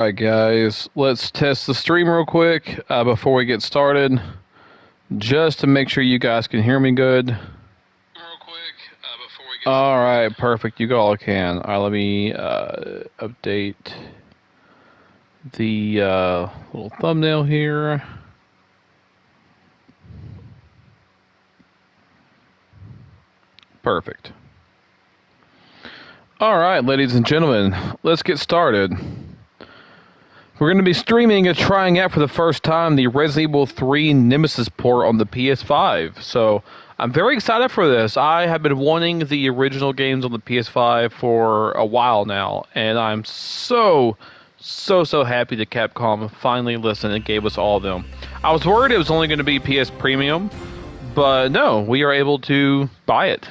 Alright guys, let's test the stream real quick before we get started, just to make sure you guys can hear me good. Alright, perfect, you all can. Alright, let me update the little thumbnail here. Perfect. Alright, ladies and gentlemen, let's get started. We're going to be streaming and trying out for the first time the Resident Evil 3 Nemesis port on the PS5. So, I'm very excited for this. I have been wanting the original games on the PS5 for a while now, and I'm so happy that Capcom finally listened and gave us all of them. I was worried it was only going to be PS Premium, but no, we are able to buy it.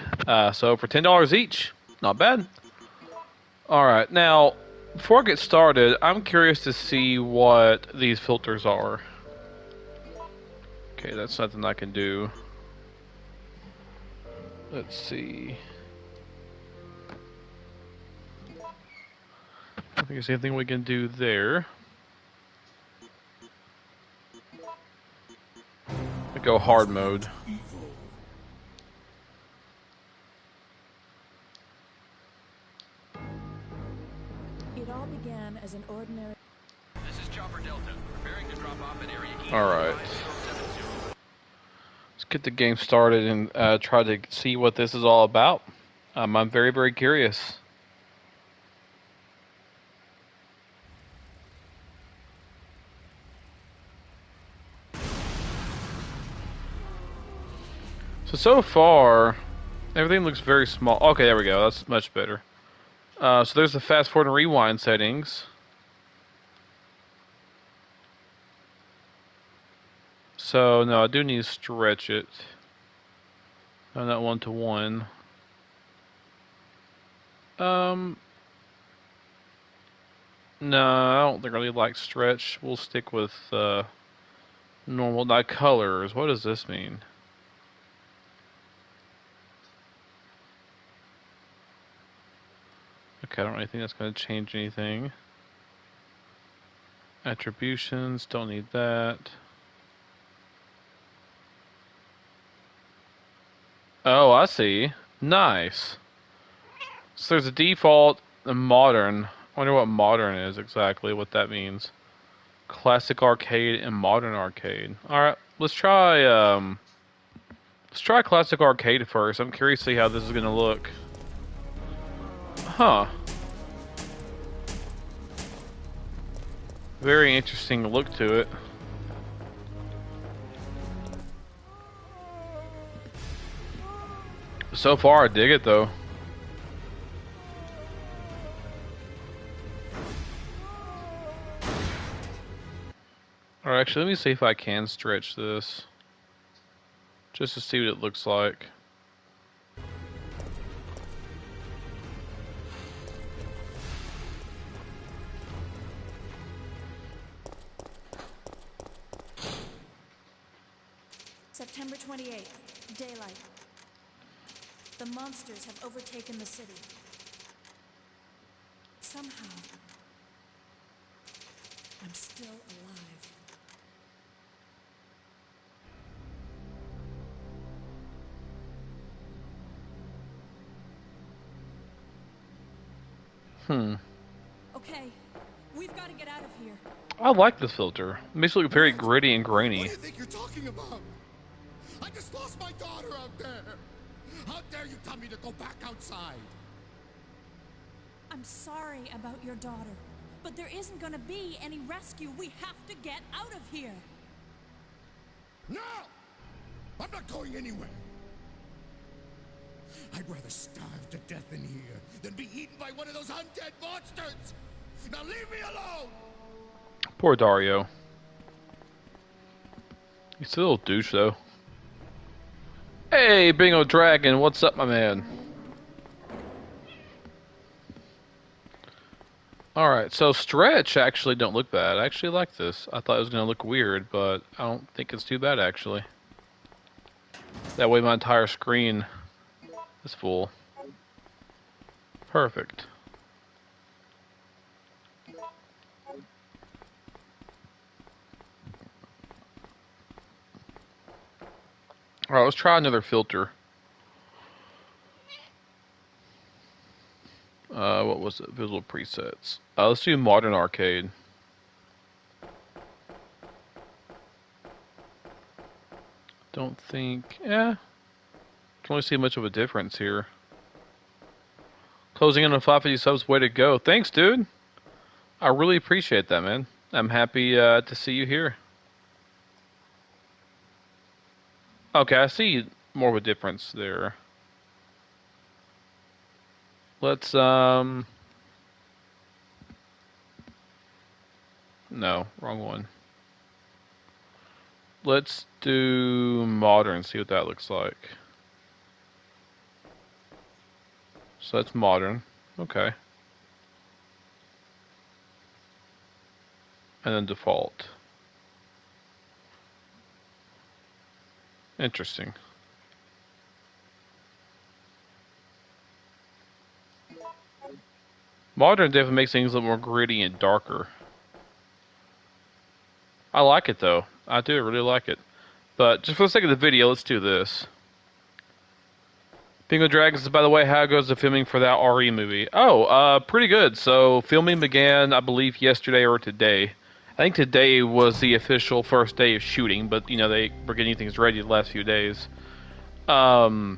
So for $10 each, not bad. Alright, now, before I get started, I'm curious to see what these filters are. Okay, that's something I can do. Let's see. I think there's anything we can do there. I go hard mode. It all began as an ordinary. This is Chopper Delta, preparing to drop off at area E. Alright. Let's get the game started and try to see what this is all about. I'm very curious. So far, everything looks very small. Okay, there we go. That's much better. So there's the fast forward and rewind settings. So, no, I do need to stretch it. I'm not 1-to-1. No, I don't think I really like stretch. We'll stick with normal, not colors. What does this mean? Okay, I don't really think that's going to change anything. Attributions, don't need that. Oh, I see. Nice. So there's a default and modern. I wonder what modern is exactly, what that means. Classic arcade and modern arcade. Alright, let's try classic arcade first. I'm curious to see how this is gonna look. Huh. Very interesting look to it. So far, I dig it though. Alright, actually, let me see if I can stretch this. Just to see what it looks like. September 28th, daylight. The monsters have overtaken the city. Somehow, I'm still alive. Okay, we've got to get out of here. I like this filter. It makes it look very gritty and grainy. What do you think you're talking about? I just lost my daughter out there. How dare you tell me to go back outside? I'm sorry about your daughter, but there isn't going to be any rescue. We have to get out of here. No! I'm not going anywhere. I'd rather starve to death in here than be eaten by one of those undead monsters. Now leave me alone! Poor Dario. He's a little douche though. Hey, Bingo Dragon, what's up, my man? Alright, so stretch actually don't look bad. I actually like this. I thought it was going to look weird, but I don't think it's too bad actually. That way my entire screen is full. Perfect. Alright, let's try another filter. What was it? Visual presets. Let's do modern arcade. Don't think... Can't really see much of a difference here. Closing in on 550 subs, way to go. Thanks, dude. I really appreciate that, man. I'm happy to see you here. Okay, I see more of a difference there. Let's, no, wrong one. Let's do modern, see what that looks like. So that's modern. Okay. And then default. Interesting. Modern definitely makes things a little more gritty and darker. I like it though. I do really like it. But just for the sake of the video, let's do this. Bingo Dragons, by the way, how goes the filming for that RE movie? Oh, pretty good. So filming began, I believe, yesterday or today. I think today was the official first day of shooting, but you know they were getting things ready the last few days. Yeah,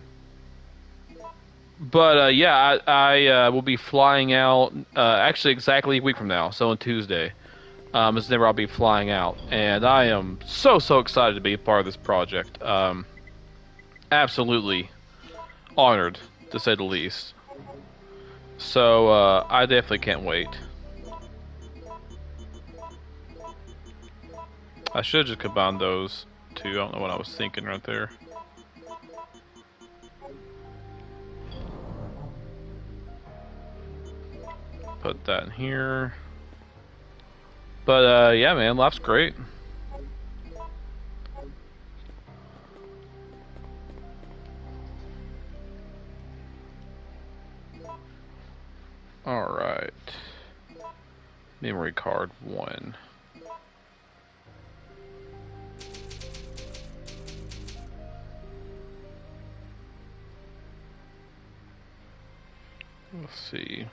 I will be flying out actually exactly a week from now, so on Tuesday. Is whenever I'll be flying out, and I am so excited to be a part of this project. Absolutely honored, to say the least. So I definitely can't wait. I should just combine those two. I don't know what I was thinking right there. Put that in here. But yeah, man, life's great. All right. Memory card 1. Let's see.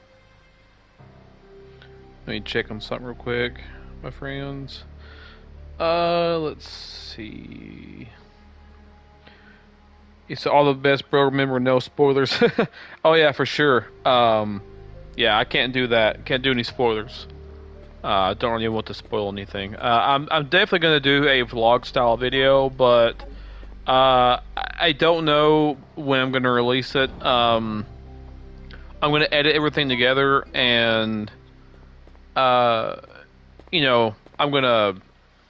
Let me check on something real quick, my friends. Let's see. It's all the best, bro. Remember, no spoilers. Oh yeah, for sure. Yeah, I can't do that. Can't do any spoilers. I don't really want to spoil anything. I'm definitely gonna do a vlog style video, but I don't know when I'm gonna release it. I'm gonna edit everything together, and you know, I'm gonna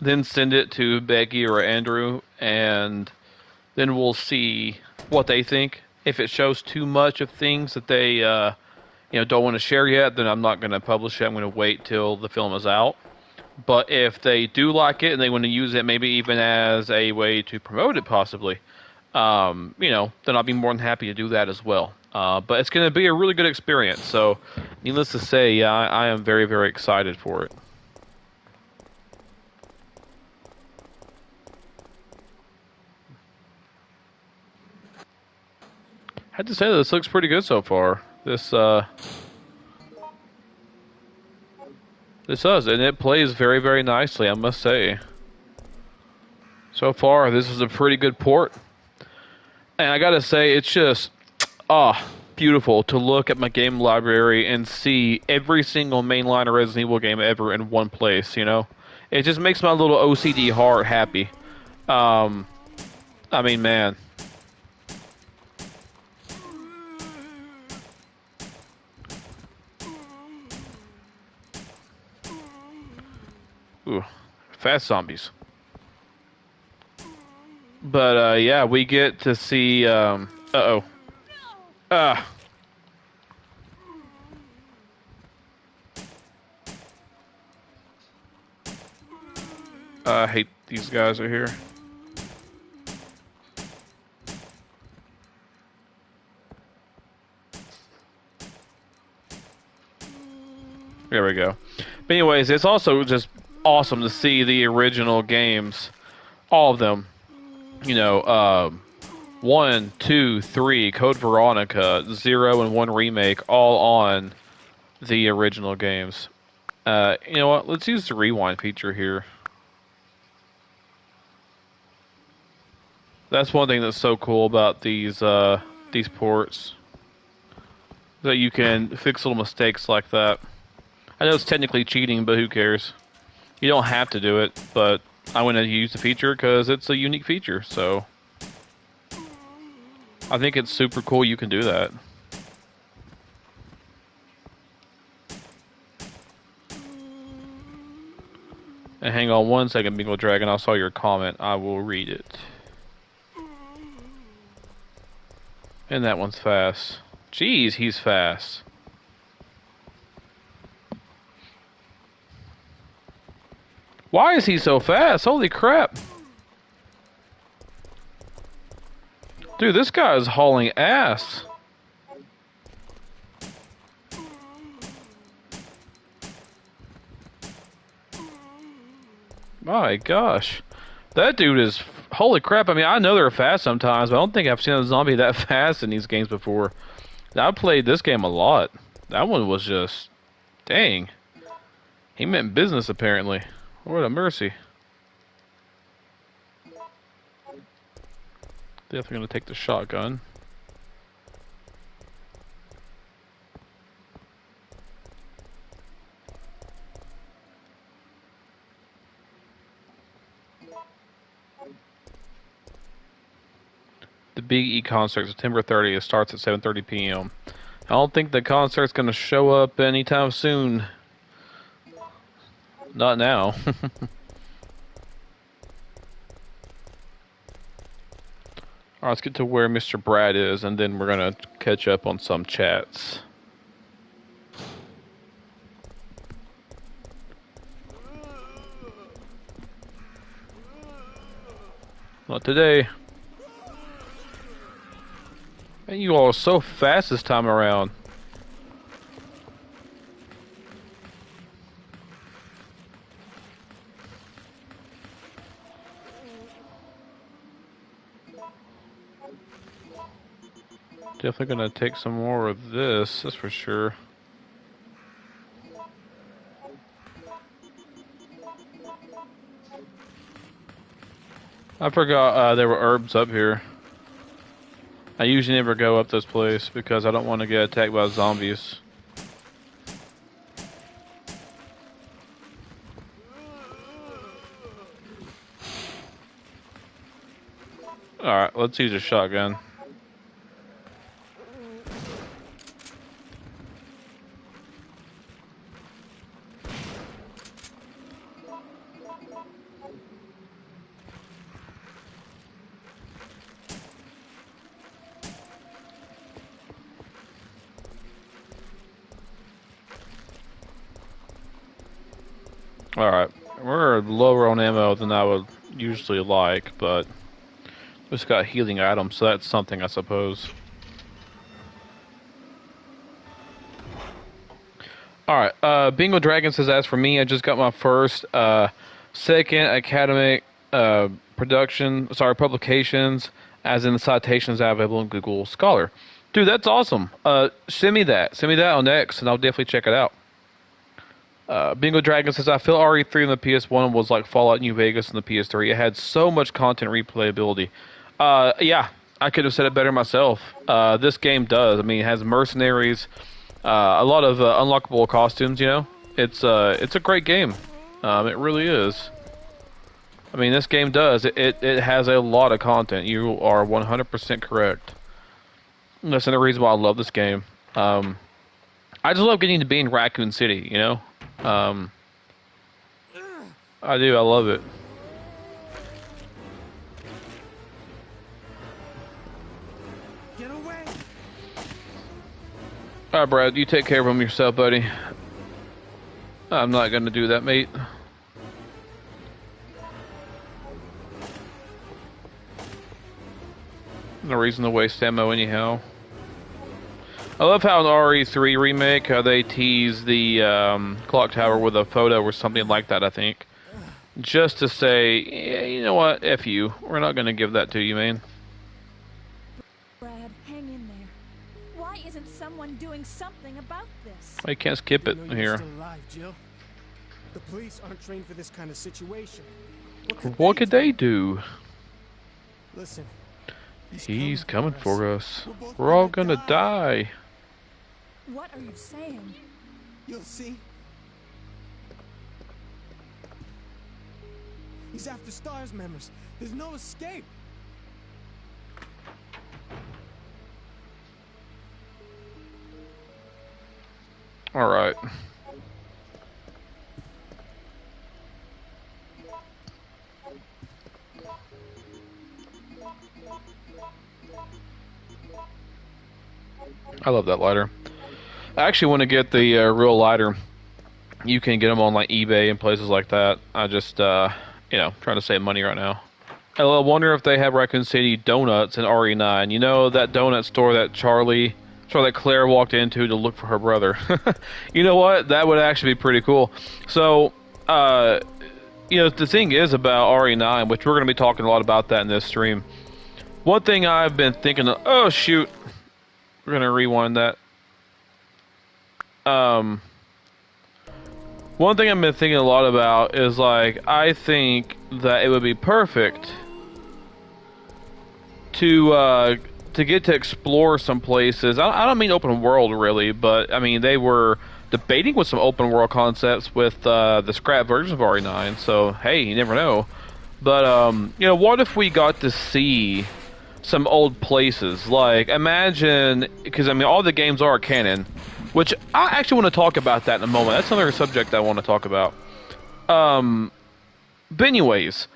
then send it to Becky or Andrew, and then we'll see what they think. If it shows too much of things that they you know, don't want to share yet, then I'm not gonna publish it. I'm gonna wait till the film is out. But if they do like it and they want to use it, maybe even as a way to promote it, possibly, you know, then I'll be more than happy to do that as well. But it's going to be a really good experience. So, needless to say, yeah, I am very excited for it. I had to say, this looks pretty good so far. This does, and it plays very nicely, I must say. So far, this is a pretty good port. And I gotta say, it's just, beautiful to look at my game library and see every single mainline Resident Evil game ever in one place, you know? It just makes my little OCD heart happy. I mean, man. Ooh, fast zombies. But, yeah, we get to see, uh-oh. I hate these guys are here. There we go. But anyways, it's also just awesome to see the original games, all of them, you know, 1, 2, 3, Code Veronica, 0 and 1 remake, all on the original games. You know what? Let's use the rewind feature here. That's one thing that's so cool about these ports, that you can fix little mistakes like that. I know it's technically cheating, but who cares? You don't have to do it, but I want to use the feature because it's a unique feature, so I think it's super cool you can do that. And hang on one second, Bingo Dragon, I saw your comment. I will read it. And that one's fast. Jeez, he's fast. Why is he so fast? Holy crap. Dude, this guy is hauling ass. My gosh. That dude is... Holy crap. I mean, I know they're fast sometimes, but I don't think I've seen a zombie that fast in these games before. I played this game a lot. That one was just... Dang. He meant business, apparently. What a mercy. Definitely gonna take the shotgun. The Big E concert, September 30th, starts at 7:30 p.m. I don't think the concert's gonna show up anytime soon. Not now. Alright, let's get to where Mr. Brad is, and then we're gonna catch up on some chats. Not today. And you all are so fast this time around. Definitely gonna take some more of this, that's for sure. I forgot there were herbs up here. I usually never go up this place because I don't want to get attacked by zombies. Alright, let's use a shotgun. Alright, we're lower on ammo than I would usually like, but we just got healing items, so that's something, I suppose. Alright, Bingo Dragon says, as for me, I just got my first, second academic, publications, as in the citations available in Google Scholar. Dude, that's awesome. Send me that. Send me that on X, and I'll definitely check it out. Bingo Dragon says, I feel RE3 on the PS1 was like Fallout New Vegas on the PS3. It had so much content replayability. Yeah, I could have said it better myself. This game does. I mean, it has mercenaries, a lot of unlockable costumes, you know? It's a great game. It really is. I mean, this game does. It has a lot of content. You are 100% correct. That's another reason why I love this game. I just love getting to be in Raccoon City, you know? I do, I love it. Get away! Alright, Brad, you take care of him yourself, buddy. I'm not gonna do that, mate. No reason to waste ammo anyhow. I love how in RE3 remake, how they tease the clock tower with a photo or something like that, I think. Just to say, yeah, you know what, F you. We're not going to give that to you, man. doing something about this. I can't skip it You know you're here. still alive, Jill. The police aren't trained for this kind of situation. What could they do? Listen. He's coming for us. We're both We're all gonna gonna die. What are you saying? You'll see. He's after STARS members. There's no escape. All right. I love that lighter. I actually want to get the real lighter. You can get them on like eBay and places like that. I just, you know, trying to save money right now. I wonder if they have Raccoon City donuts in RE9. You know that donut store that that Claire walked into to look for her brother. You know what? That would actually be pretty cool. So, you know, the thing is about RE9, which we're going to be talking a lot about that in this stream. One thing I've been thinking of, oh shoot, we're going to rewind that. One thing I've been thinking a lot about is like, I think that it would be perfect to get to explore some places. I don't mean open world really, but I mean they were debating with some open world concepts with the scrap version of RE9. So hey, you never know. But you know, what if we got to see some old places? Like imagine, because I mean all the games are canon, which I actually want to talk about that in a moment. That's another subject I want to talk about. But anyways,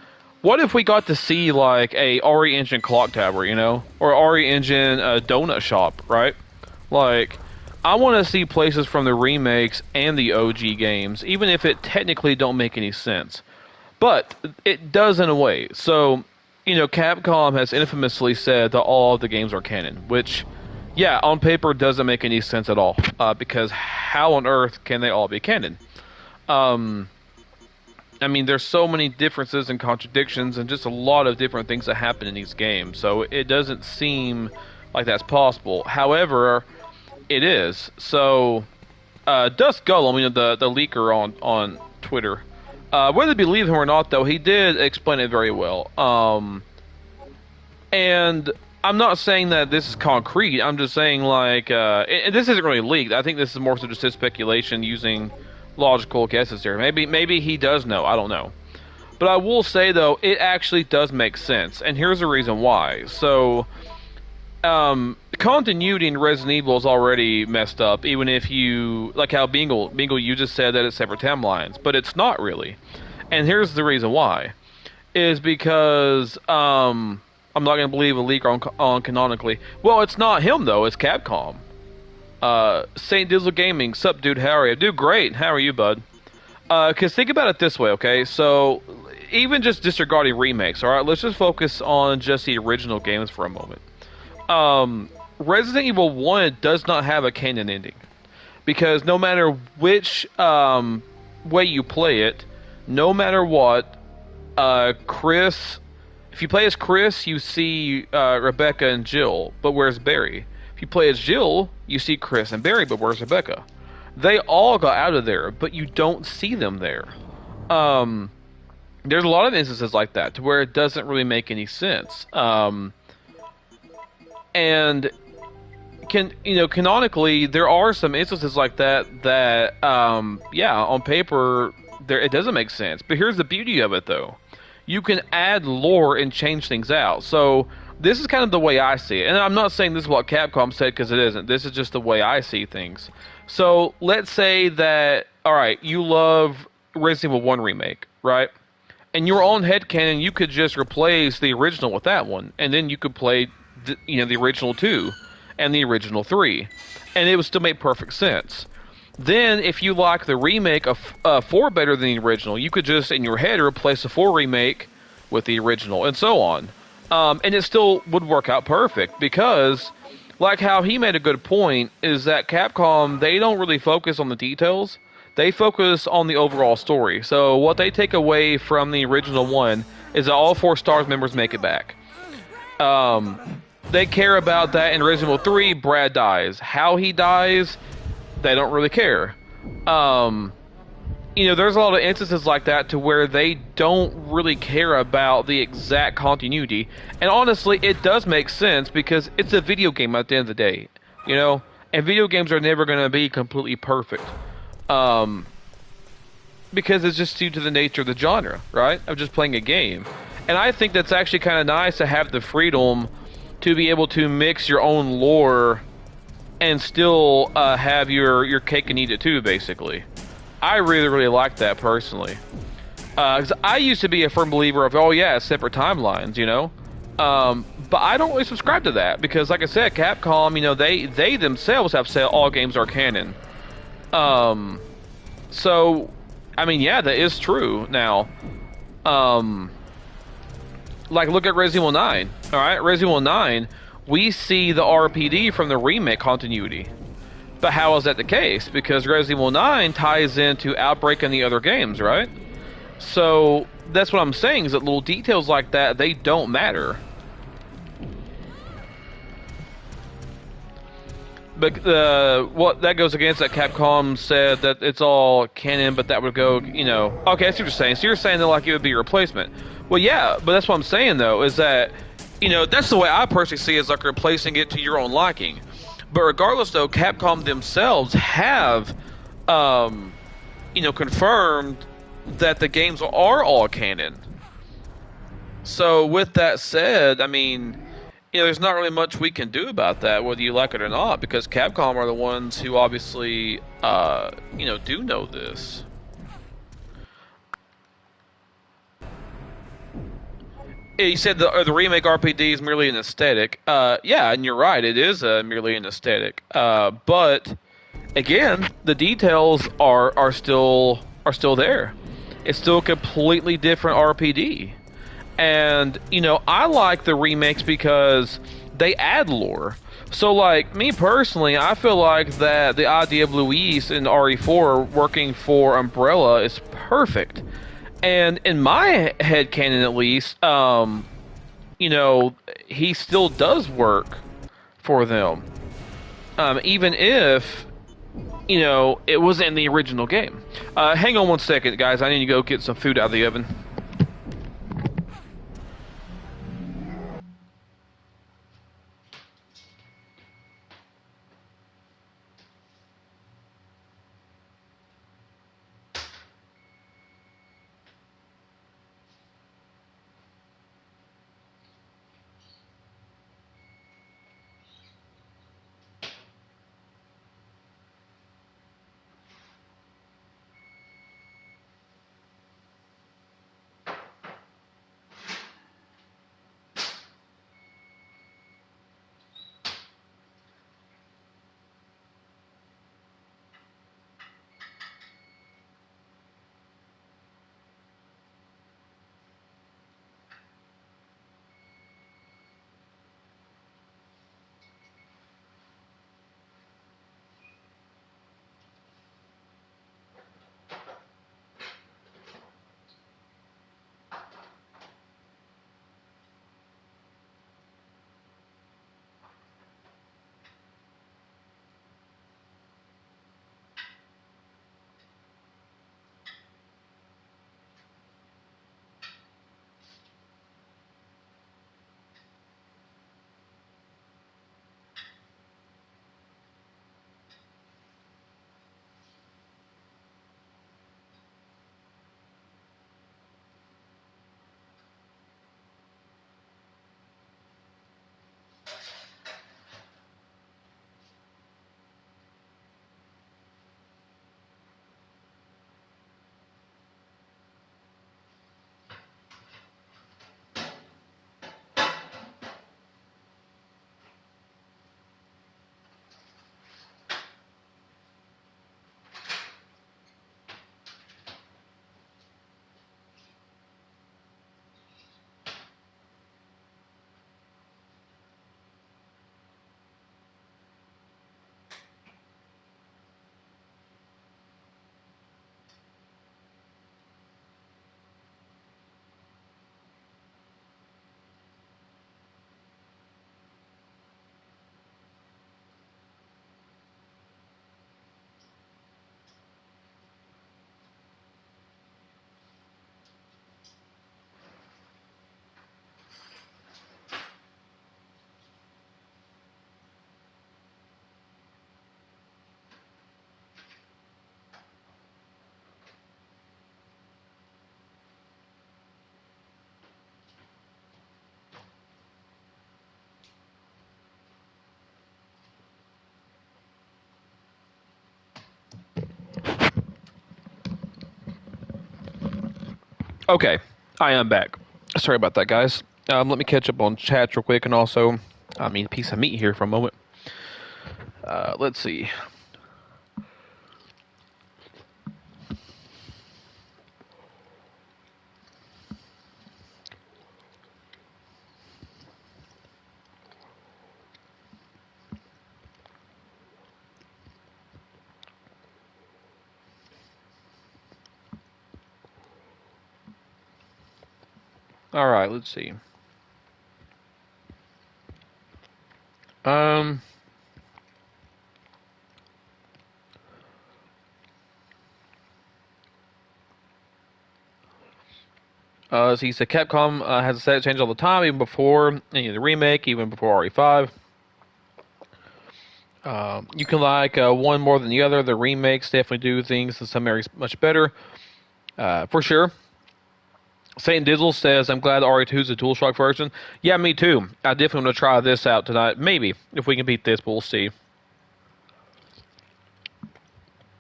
what if we got to see like a RE Engine clock tower, you know, or RE Engine donut shop, right? Like, I want to see places from the remakes and the OG games, even if it technically don't make any sense, but it does in a way. So, you know, Capcom has infamously said that all of the games are canon, which, yeah, on paper doesn't make any sense at all, because how on earth can they all be canon? I mean, there's so many differences and contradictions and just a lot of different things that happen in these games, so it doesn't seem like that's possible. However, it is. So, Dust Gullum, you know, the leaker on Twitter, whether you believe him or not, though, he did explain it very well. And I'm not saying that this is concrete. I'm just saying, like, and this isn't really leaked. I think this is more so just his speculation using logical guesses here. Maybe he does know. I don't know. But I will say, though, it actually does make sense. And here's the reason why. So, continuity in Resident Evil is already messed up, even if you, like how Bingle, you just said that it's separate timelines. But it's not really. And here's the reason why. Is because, I'm not going to believe a leak on canonically. Well, it's not him, though. It's Capcom. St. Dizzle Gaming, sup, dude, how are you? Dude, great. How are you, bud? Because think about it this way, okay? So, even just disregarding remakes, alright? Let's just focus on just the original games for a moment. Resident Evil 1 does not have a canon ending. Because no matter which way you play it, no matter what, Chris... If you play as Chris, you see Rebecca and Jill, but where's Barry? If you play as Jill, you see Chris and Barry, but where's Rebecca? They all got out of there, but you don't see them there. There's a lot of instances like that, to where it doesn't really make any sense. And canonically, there are some instances like that, yeah, on paper, it doesn't make sense. But here's the beauty of it, though. You can add lore and change things out. So this is kind of the way I see it. And I'm not saying this is what Capcom said, because it isn't. This is just the way I see things. So let's say that, alright, you love Resident Evil 1 Remake, right? And your own headcanon, you could just replace the original with that one. And then you could play the original 2 and the original 3. And it would still make perfect sense. Then, if you like the remake of 4 better than the original, you could just, in your head, replace the 4 remake with the original, and so on. And it still would work out perfect, because, like how he made a good point, is that Capcom, they don't really focus on the details. They focus on the overall story. So, what they take away from the original one is that all 4 STARS members make it back. They care about that in Resident Evil 3. Brad dies. How he dies, they don't really care. There's a lot of instances like that to where they don't really care about the exact continuity. And honestly, it does make sense because it's a video game at the end of the day, And video games are never going to be completely perfect. Because it's just due to the nature of the genre, right? Of just playing a game. And I think that's actually kind of nice to have the freedom to be able to mix your own lore and still have your cake and eat it too, basically. I really, really like that personally. Because I used to be a firm believer of, separate timelines, but I don't really subscribe to that because, like I said, Capcom, they themselves have said all games are canon. So, I mean, yeah, that is true. Now, like, look at Resident Evil 9. All right, Resident Evil 9, we see the RPD from the remake continuity. But how is that the case? Because Resident Evil 9 ties into Outbreak and the other games, right? So that's what I'm saying, is that little details like that, they don't matter. But what that goes against that Capcom said that it's all canon, but that would go, Okay, I see what you're saying. So you're saying that like it would be a replacement. Well, yeah, but that's what I'm saying though, is that, that's the way I personally see it, is like replacing it to your own liking. But regardless, though, Capcom themselves have, confirmed that the games are all canon. So with that said, I mean, there's not really much we can do about that, whether you like it or not, because Capcom are the ones who obviously, do know this. You said the remake RPD is merely an aesthetic. Yeah, and you're right. It is merely an aesthetic. But again, the details are still there. It's still a completely different RPD. And I like the remakes because they add lore. So, like me personally, I feel like that the idea of Luis in RE4 working for Umbrella is perfect. And in my headcanon, at least, he still does work for them. Even if, it wasn't in the original game. Hang on one second, guys. I need to go get some food out of the oven. Okay, I am back. Sorry about that, guys. Let me catch up on chats real quick, and also, I mean, a piece of meat here for a moment. Let's see. All right, let's see. Um. So he said Capcom has a set change all the time, even before any of the remake, even before RE5. You can like one more than the other. The remakes definitely do things in some areas much better, for sure. Saint Dizzle says, I'm glad RE2 is a DualShock version. Yeah, me too. I definitely want to try this out tonight. Maybe, if we can beat this, but we'll see.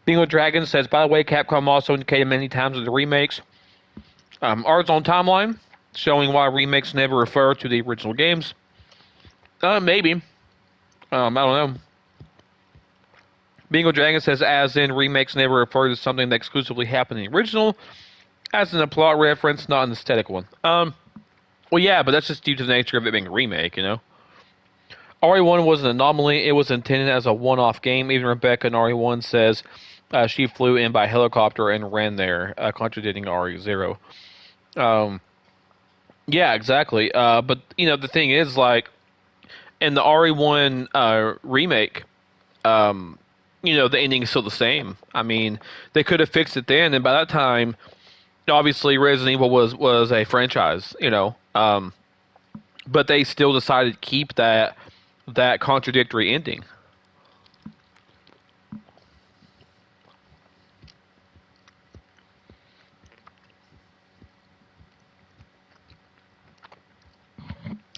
Bingo Dragon says, by the way, Capcom also indicated many times in the remakes. Art's on timeline, showing why remakes never refer to the original games. Maybe. I don't know. Bingo Dragon says, as in, remakes never refer to something that exclusively happened in the original, as in a plot reference, not an aesthetic one. Well, yeah, but that's just due to the nature of it being a remake, you know? RE1 was an anomaly. It was intended as a one-off game. Even Rebecca in RE1 says she flew in by helicopter and ran there, contradicting RE0. Yeah, exactly. But, you know, the thing is, like, in the RE1 remake, you know, the ending is still the same. I mean, they could have fixed it then, and by that time, obviously Resident Evil was a franchise, you know. But they still decided to keep that contradictory ending.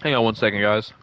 Hang on one second, guys.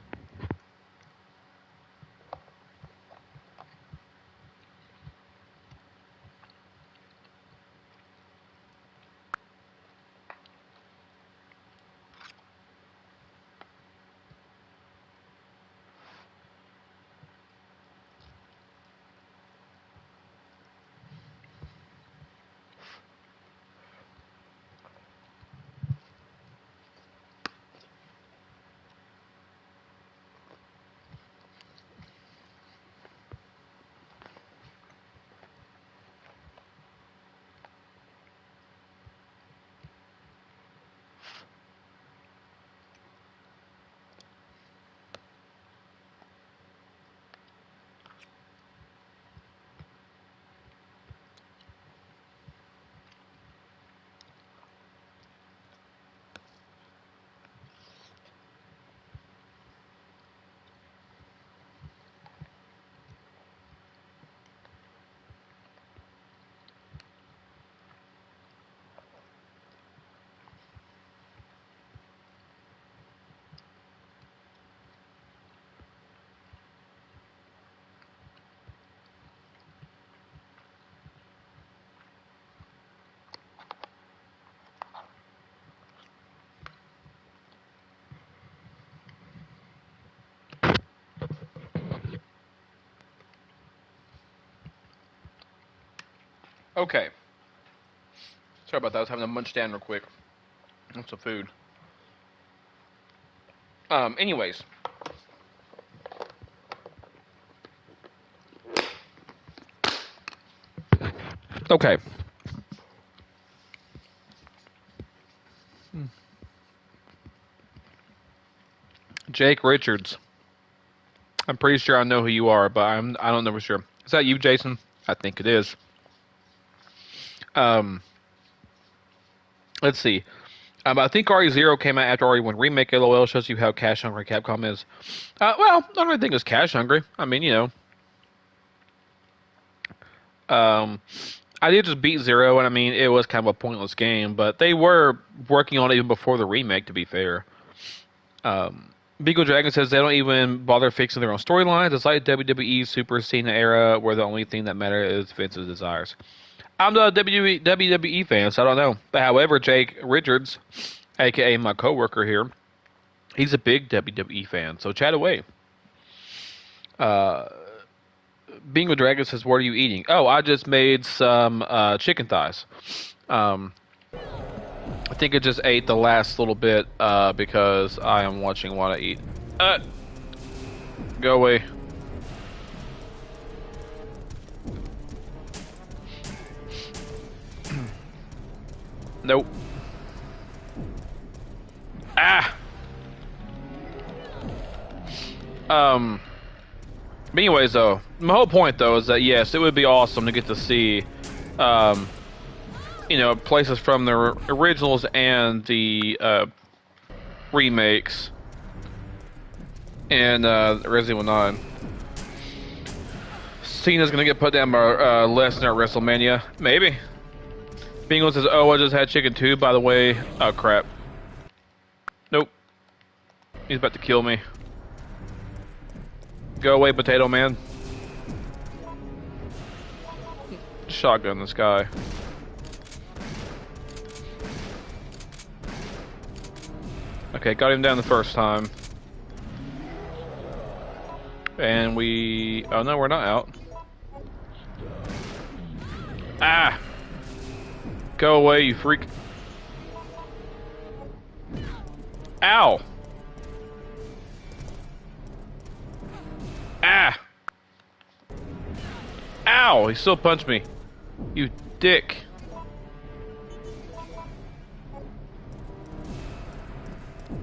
Okay. Sorry about that. I was having to munch down real quick. That's some food. Anyways. Okay. Jake Richards. I'm pretty sure I know who you are, but I don't know for sure. Is that you, Jason? I think it is. Let's see. I think RE0 came out after RE1 Remake. LOL shows you how cash hungry Capcom is. Well, I don't really think it's cash hungry. I mean, you know. I did just beat Zero, and I mean, it was kind of a pointless game, but they were working on it even before the remake, to be fair. Beagle Dragon says they don't even bother fixing their own storylines. It's like WWE Super Cena era, where the only thing that matters is Vince's desires. I'm not a WWE fan, so I don't know. But however, Jake Richards, aka my coworker here, he's a big WWE fan. So chat away. Bingo Dragon says, "What are you eating?" Oh, I just made some chicken thighs. I think I just ate the last little bit because I am watching what I eat. Go away. Nope. Ah. But anyways, though, my whole point though is that yes, it would be awesome to get to see, you know, places from the originals and the remakes and Resident Evil 9. Cena's gonna get put down by Lesnar at WrestleMania, maybe. Bingo says, "Oh, I just had chicken too, by the way." Oh crap. Nope. He's about to kill me. Go away, Potato Man. Shotgun this guy. Okay, got him down the first time. And we... Oh no, we're not out. Ah! Go away, you freak. Ow! Ah! Ow! He still punched me. You dick.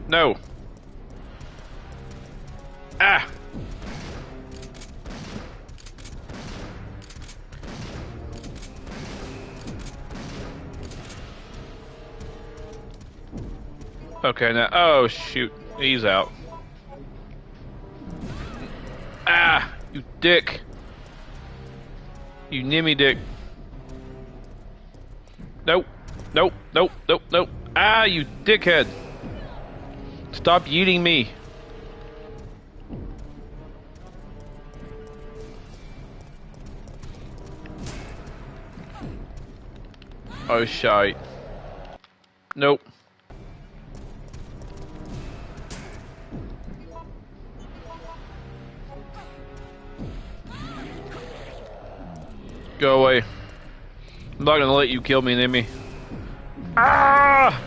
No. Ah! Okay, now... Oh, shoot. He's out. Ah! You dick. You nimmy dick. Nope. Nope. Nope. Nope. Nope. Ah, you dickhead. Stop yeeting me. Oh, shite. Nope. Go away. I'm not gonna let you kill me, Nimmy. Ah!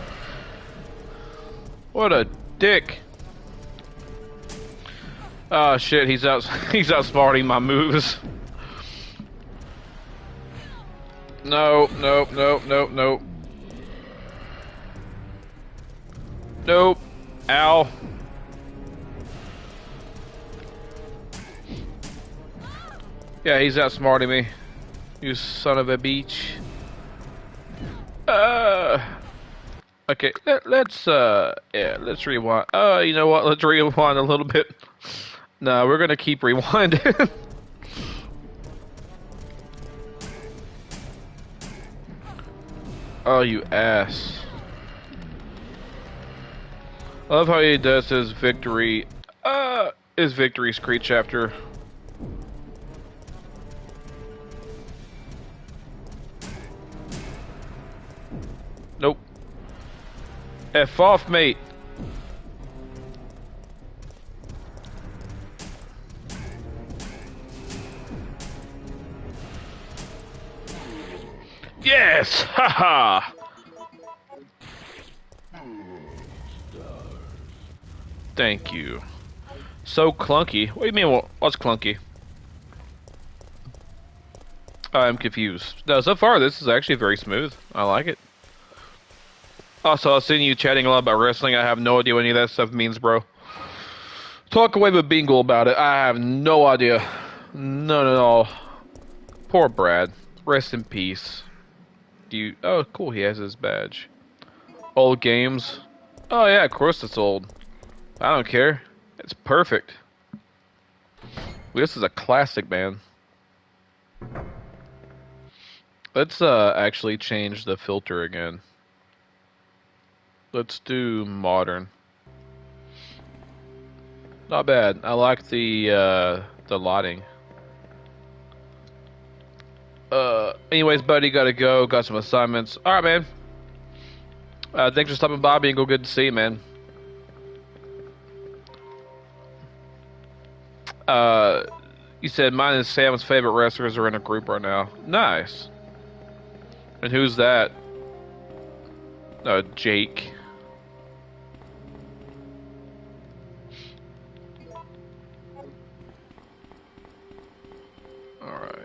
What a dick. Oh shit, he's outsmarting my moves. No, nope, nope, nope, nope. Nope. Ow. Yeah, he's outsmarting me. You son of a bitch. Okay, let's rewind. You know what? Let's rewind a little bit. No, we're gonna keep rewinding. Oh, you ass. I love how he does his victory screech chapter. Nope. F off, mate. Yes! Haha! Thank you. So clunky. What do you mean, what's clunky? I'm confused. No, so far this is actually very smooth. I like it. Also, I've seen you chatting a lot about wrestling. I have no idea what any of that stuff means, bro. Talk away with Bingle about it. I have no idea. None at all. Poor Brad. Rest in peace. Oh, cool, he has his badge. Old games. Oh yeah, of course it's old. I don't care. It's perfect. This is a classic, man. Let's actually change the filter again. Let's do modern. Not bad. I like the lighting. Anyways, buddy, gotta go. Got some assignments. All right, man. Thanks for stopping by, Bingo. Good to see you, man. You said mine and Sam's favorite wrestlers are in a group right now. Nice. And who's that? Jake. Alright.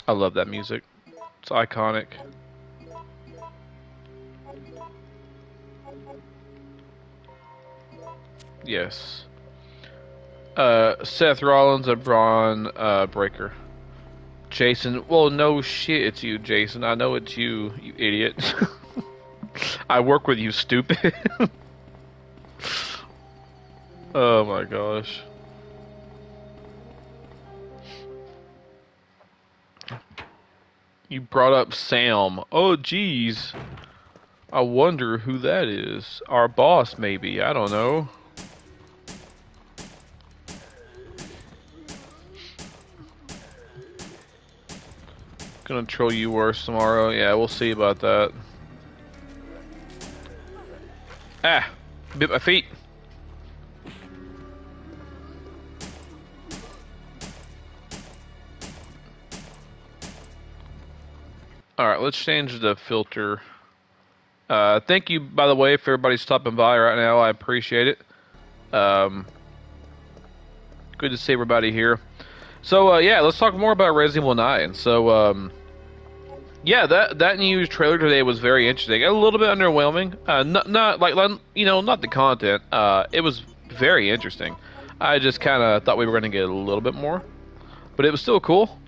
I love that music. It's iconic. Yes. Seth Rollins and Braun Breaker. Jason, well, no shit, it's you, Jason. I know it's you, you idiot. I work with you, stupid. Oh my gosh. You brought up Sam. Oh, geez. I wonder who that is. Our boss, maybe. I don't know. Gonna troll you worse tomorrow. Yeah, we'll see about that. Ah! Bit my feet. Alright, let's change the filter. Thank you, by the way, for everybody stopping by right now. I appreciate it. Good to see everybody here. So, yeah, let's talk more about Resident Evil 9. So, yeah, that new trailer today was very interesting. A little bit underwhelming. Not like, you know, not the content. It was very interesting. I just kind of thought we were going to get a little bit more. But it was still cool.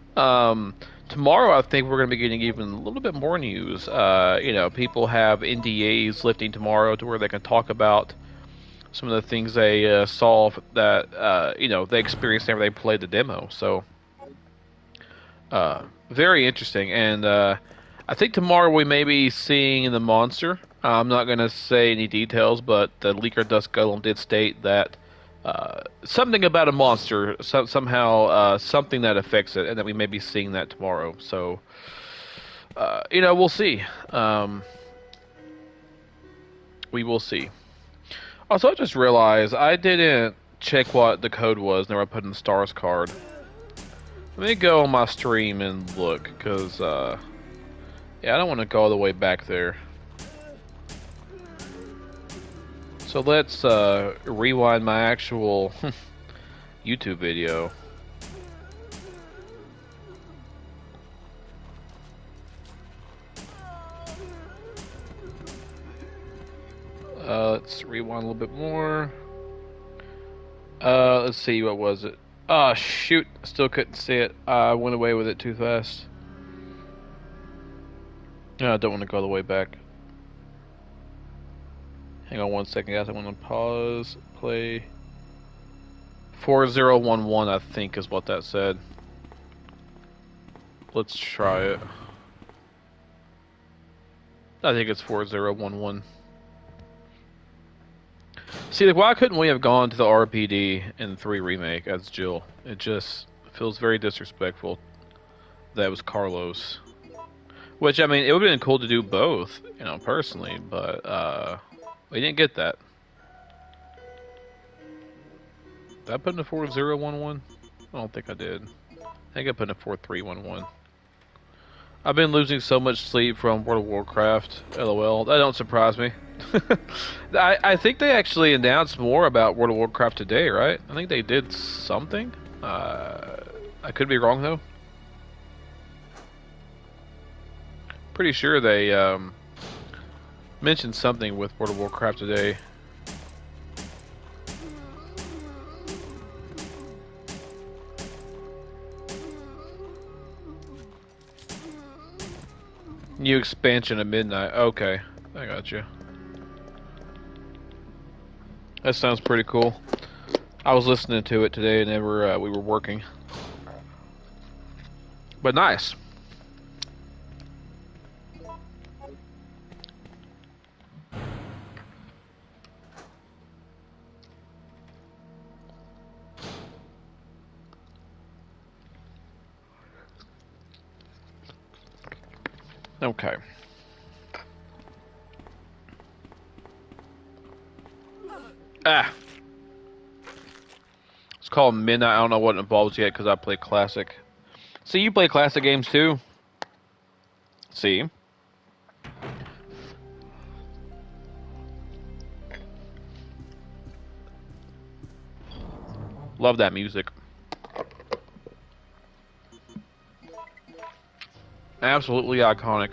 Tomorrow, I think we're going to be getting even a little bit more news. You know, people have NDAs lifting tomorrow to where they can talk about some of the things they saw that, you know, they experienced whenever they played the demo. So, very interesting. And I think tomorrow we may be seeing the monster. I'm not going to say any details, but the leaker Dust Golem did state that something about a monster, somehow something that affects it, and that we may be seeing that tomorrow. So, you know, we'll see. We will see. Also, I just realized I didn't check what the code was whenever I put in the stars card. Let me go on my stream and look, because, yeah, I don't want to go all the way back there. So let's rewind my actual YouTube video. Let's rewind a little bit more. Let's see, what was it? Oh, shoot. Still couldn't see it. I went away with it too fast. No, I don't want to go all the way back. Hang on one second, guys. I'm going to pause, play. 4011, I think, is what that said. Let's try it. I think it's 4011. See, like, why couldn't we have gone to the RPD in 3 Remake as Jill? It just feels very disrespectful that it was Carlos. Which, I mean, it would have been cool to do both, you know, personally, but, we didn't get that. Did I put in a 4011? I don't think I did. I think I put in a 4311. I've been losing so much sleep from World of Warcraft, LOL. That don't surprise me. I think they actually announced more about World of Warcraft today, right? I think they did something. I could be wrong, though. Pretty sure they mentioned something with World of Warcraft today. New expansion at midnight. Okay, I got you. That sounds pretty cool. I was listening to it today whenever we were working. But nice. Okay. Ah! It's called Midnight. I don't know what it involves yet because I play classic. See, you play classic games too? See? Love that music. Absolutely iconic.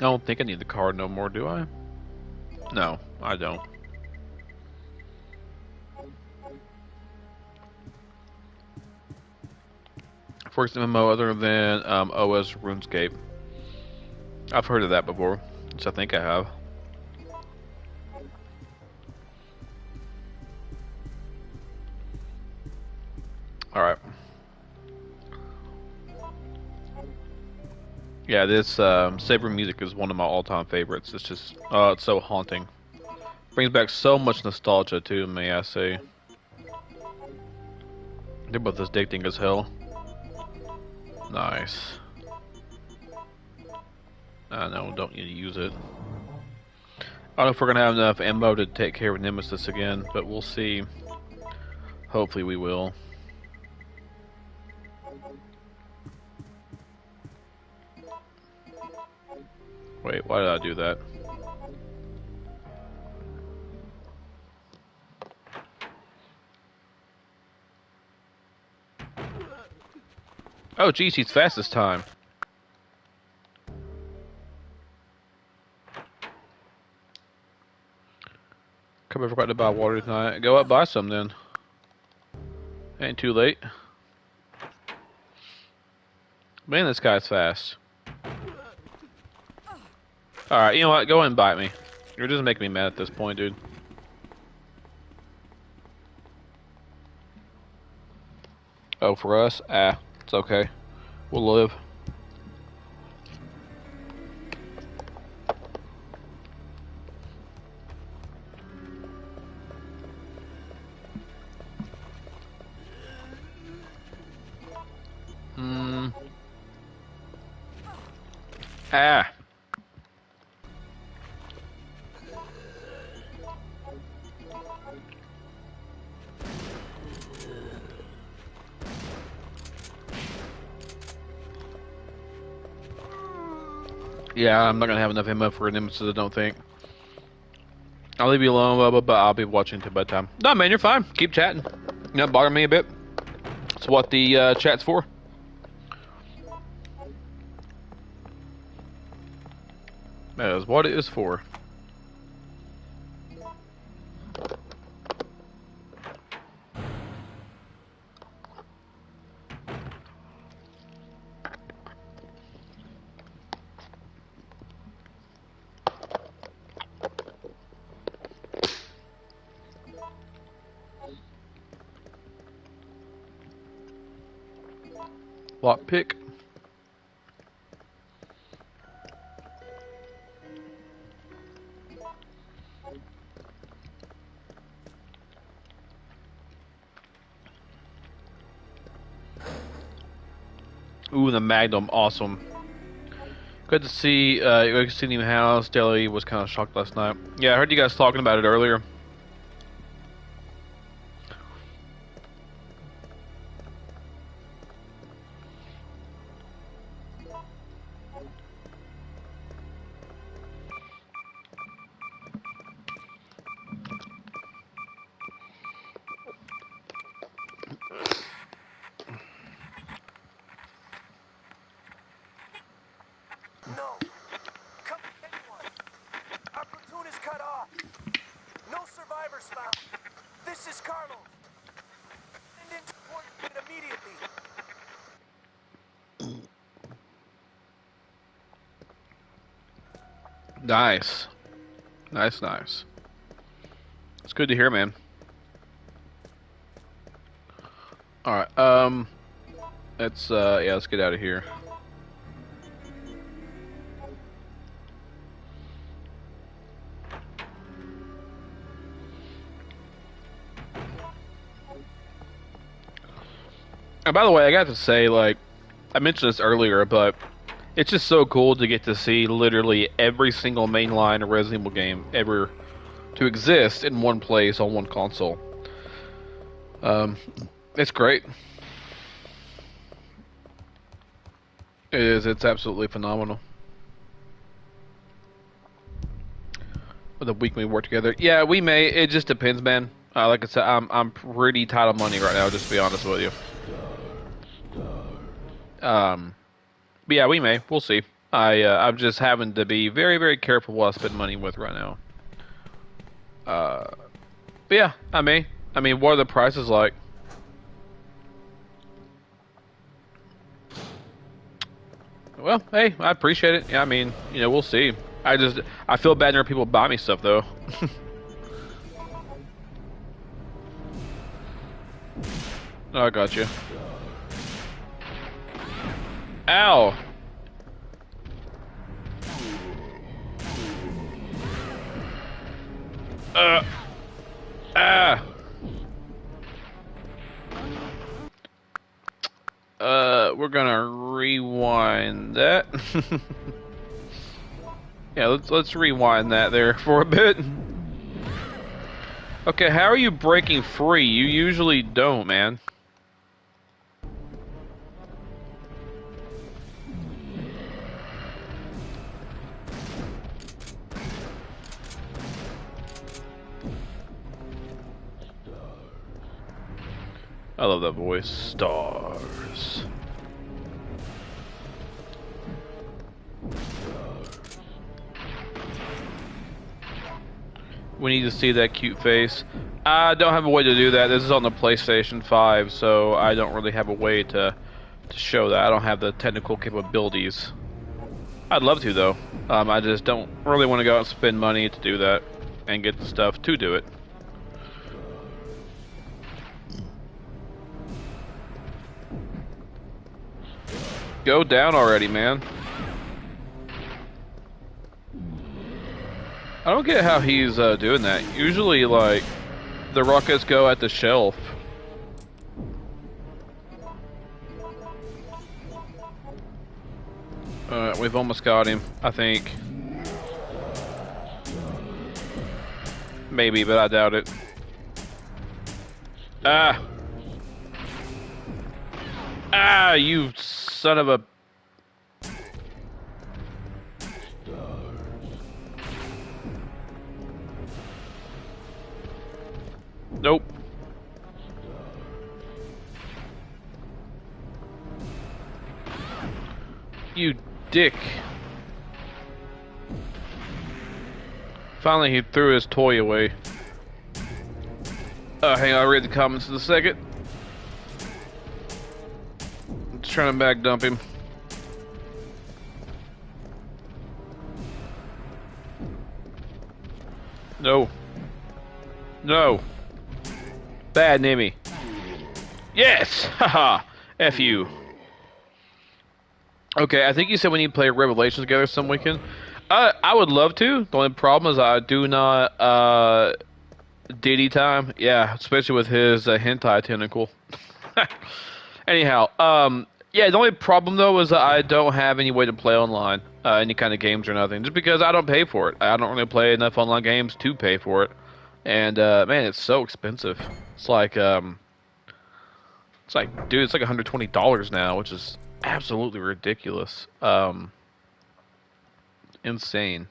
I don't think I need the card no more, do I? No, I don't. First MMO other than OS RuneScape. I've heard of that before, which I think I have. Alright. Yeah, this Saber music is one of my all-time favorites. It's just, it's so haunting. Brings back so much nostalgia too, may I say. They're both addicting as hell. Nice. I know, don't need to use it. I don't know if we're gonna have enough ammo to take care of Nemesis again, but we'll see. Hopefully we will. Wait, why did I do that? Oh geez, he's fast this time. Come I forgot to buy water tonight. Go up buy some then. Ain't too late. Man, this guy's fast. Alright, you know what? Go ahead and bite me. You're just making me mad at this point, dude. Oh, for us? Ah, it's okay. We'll live. Ah. Yeah, I'm not gonna have enough ammo for a Nemesis, I don't think. I'll leave you alone, Bubba, but I'll be watching till bedtime. No, man, you're fine. Keep chatting. You know, bother me a bit. That's what the chat's for. That is what it is for. Lockpick. Ooh, the Magnum, awesome. Good to see you see new house. Daly was kind of shocked last night. Yeah, I heard you guys talking about it earlier. No. Come anyone. Our platoon is cut off. No survivors found. This is Carlos. Send in support unit immediately. Nice. Nice, nice. It's good to hear, man. Alright, let's yeah, let's get out of here. And by the way, I got to say, like, I mentioned this earlier, but it's just so cool to get to see literally every single mainline Resident Evil game ever to exist in one place on one console. It's great. It is. It's absolutely phenomenal. With a week we work together, yeah, we may. It just depends, man. Like I said, I'm pretty tight on money right now. Just to be honest with you. But yeah, we may. We'll see. I'm just having to be very, very careful what I spend money with right now. But yeah, I may. I mean, what are the prices like? Well, hey, I appreciate it. Yeah, I mean, you know, we'll see. I feel bad when people buy me stuff though. Oh, I got you. Ow! Ah! We're gonna rewind that. Yeah, let's rewind that there for a bit. Okay, how are you breaking free? You usually don't, man. I love that voice. Stars. We need to see that cute face. I don't have a way to do that. This is on the PlayStation 5, so I don't really have a way to show that. I don't have the technical capabilities. I'd love to, though. I just don't really want to go out and spend money to do that and get the stuff to do it. Go down already, man. I don't get how he's doing that. Usually, like, the rockets go at the shelf. We've almost got him, I think. Maybe, but I doubt it. Ah! Ah, you son of a... Nope. You dick. Finally, he threw his toy away. Hang on, I'll read the comments in a second. Just trying to back dump him. No. No. Bad Nemi. Yes! Haha! F you. Okay, I think you said we need to play Revelations together some weekend. I would love to. The only problem is I do not, Diddy time. Yeah, especially with his hentai tentacle. Anyhow, yeah, the only problem though is that I don't have any way to play online, any kind of games or nothing, just because I don't pay for it. I don't really play enough online games to pay for it. And, man, it's so expensive. It's like, dude, it's like $120 now, which is absolutely ridiculous. Insane.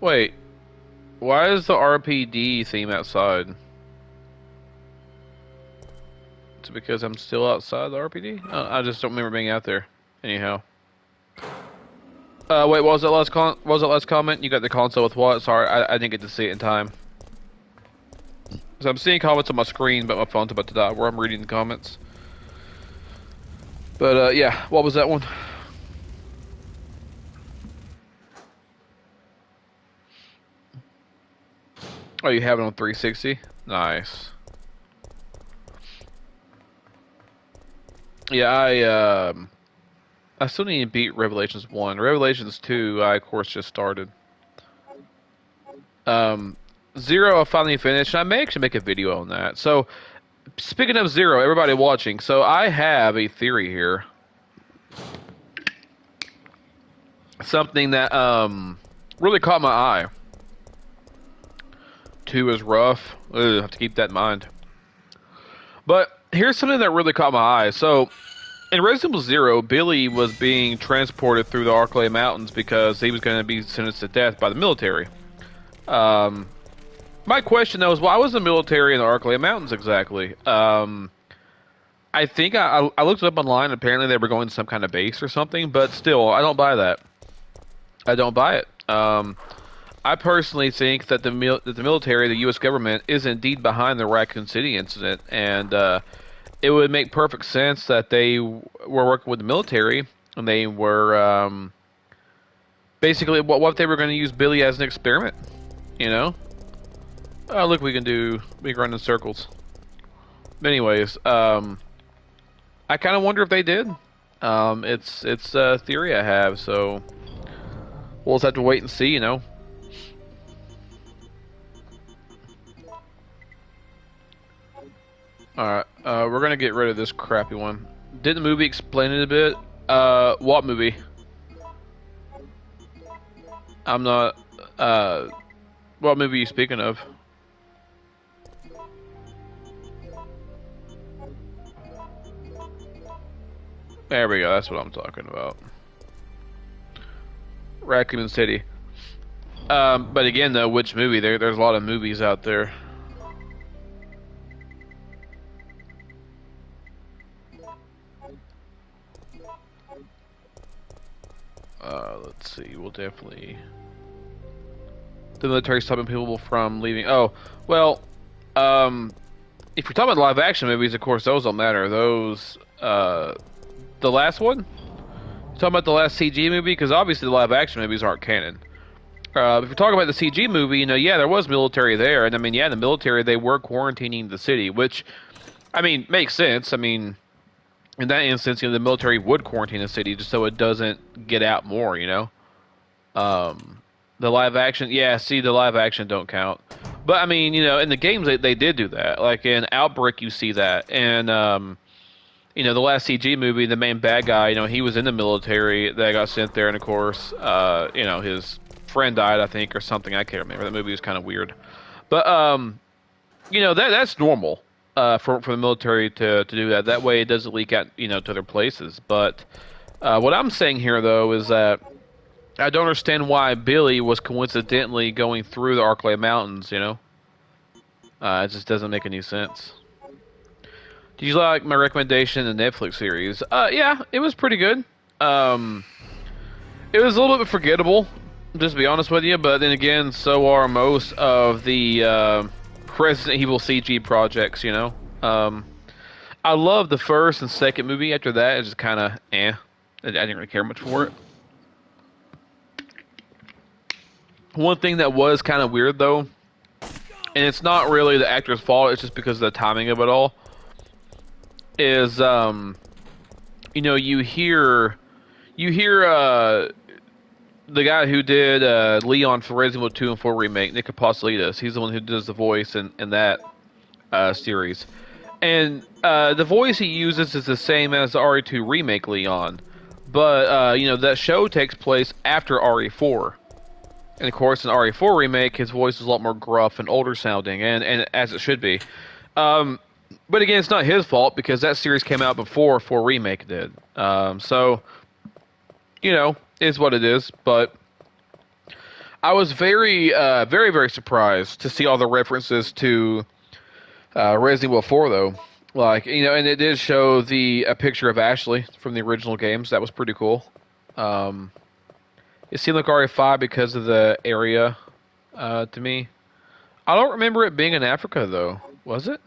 Wait, why is the RPD theme outside? Is it because I'm still outside the RPD? I just don't remember being out there. Anyhow. Wait, what was that last comment? You got the console with what? Sorry, I didn't get to see it in time. So I'm seeing comments on my screen, but my phone's about to die where I'm reading the comments. But, yeah, what was that one? Oh, you have it on 360? Nice. Yeah, I still need to beat Revelations 1. Revelations 2, I, of course, just started. 0, I finally finished. I may actually make a video on that. So, speaking of Zero, everybody watching, so I have a theory here. Something that really caught my eye. 2 is rough. Ugh, have to keep that in mind. But here's something that really caught my eye. So, in Resident Evil Zero, Billy was being transported through the Arklay Mountains because he was going to be sentenced to death by the military. My question, though, is why was the military in the Arklay Mountains exactly? I think I looked it up online. Apparently, they were going to some kind of base or something, but still, I don't buy that. I don't buy it. I personally think that the military, the U.S. government, is indeed behind the Raccoon City incident, and it would make perfect sense that they were working with the military, and they were basically what if they were going to use Billy as an experiment, you know? Oh, look, we can run in circles. But anyways, I kind of wonder if they did. It's a theory I have, so we'll just have to wait and see, you know. Alright, we're gonna get rid of this crappy one. Did the movie explain it a bit? What movie? I'm not, what movie are you speaking of? There we go, that's what I'm talking about. Raccoon City. But again, though, which movie? There's a lot of movies out there. Let's see, we'll definitely... The military stopping people from leaving... Oh, well, if you're talking about live action movies, of course, those don't matter. Those, the last one? You're talking about the last CG movie? Because obviously the live action movies aren't canon. If you're talking about the CG movie, you know, yeah, there was military there. And I mean, yeah, the military, they were quarantining the city, which, I mean, makes sense. I mean, in that instance, you know, the military would quarantine the city just so it doesn't get out more, you know? The live action, yeah, see, the live action don't count. But, I mean, you know, in the games, they did do that. Like, in Outbreak, you see that. And, you know, the last CG movie, the main bad guy, you know, he was in the military that got sent there. And, of course, you know, his friend died, I think, or something. I can't remember. That movie was kind of weird. But, you know, that's normal. For the military to do that. That way it doesn't leak out, you know, to other places. But what I'm saying here, though, is that I don't understand why Billy was coincidentally going through the Arklay Mountains, you know? It just doesn't make any sense. Did you like my recommendation in the Netflix series? Yeah, it was pretty good. It was a little bit forgettable, just to be honest with you, but then again, so are most of the Resident Evil CG projects, you know. I love the first and second movie. After that, it's just kind of I didn't really care much for it. One thing that was kind of weird though, and it's not really the actor's fault, it's just because of the timing of it all, is you know, you hear the guy who did Leon for Resident Evil 2 and 4 remake, Nick Apostolides, he's the one who does the voice in that series. And the voice he uses is the same as the RE2 remake Leon. But, you know, that show takes place after RE4. And, of course, in RE4 remake, his voice is a lot more gruff and older sounding, and as it should be. But, again, it's not his fault, because that series came out before 4 remake did. So, you know, is what it is, but I was very, very surprised to see all the references to Resident Evil 4, though. Like, you know, and it did show a picture of Ashley from the original games. That was pretty cool. It seemed like RE5 because of the area, to me. I don't remember it being in Africa, though. Was it?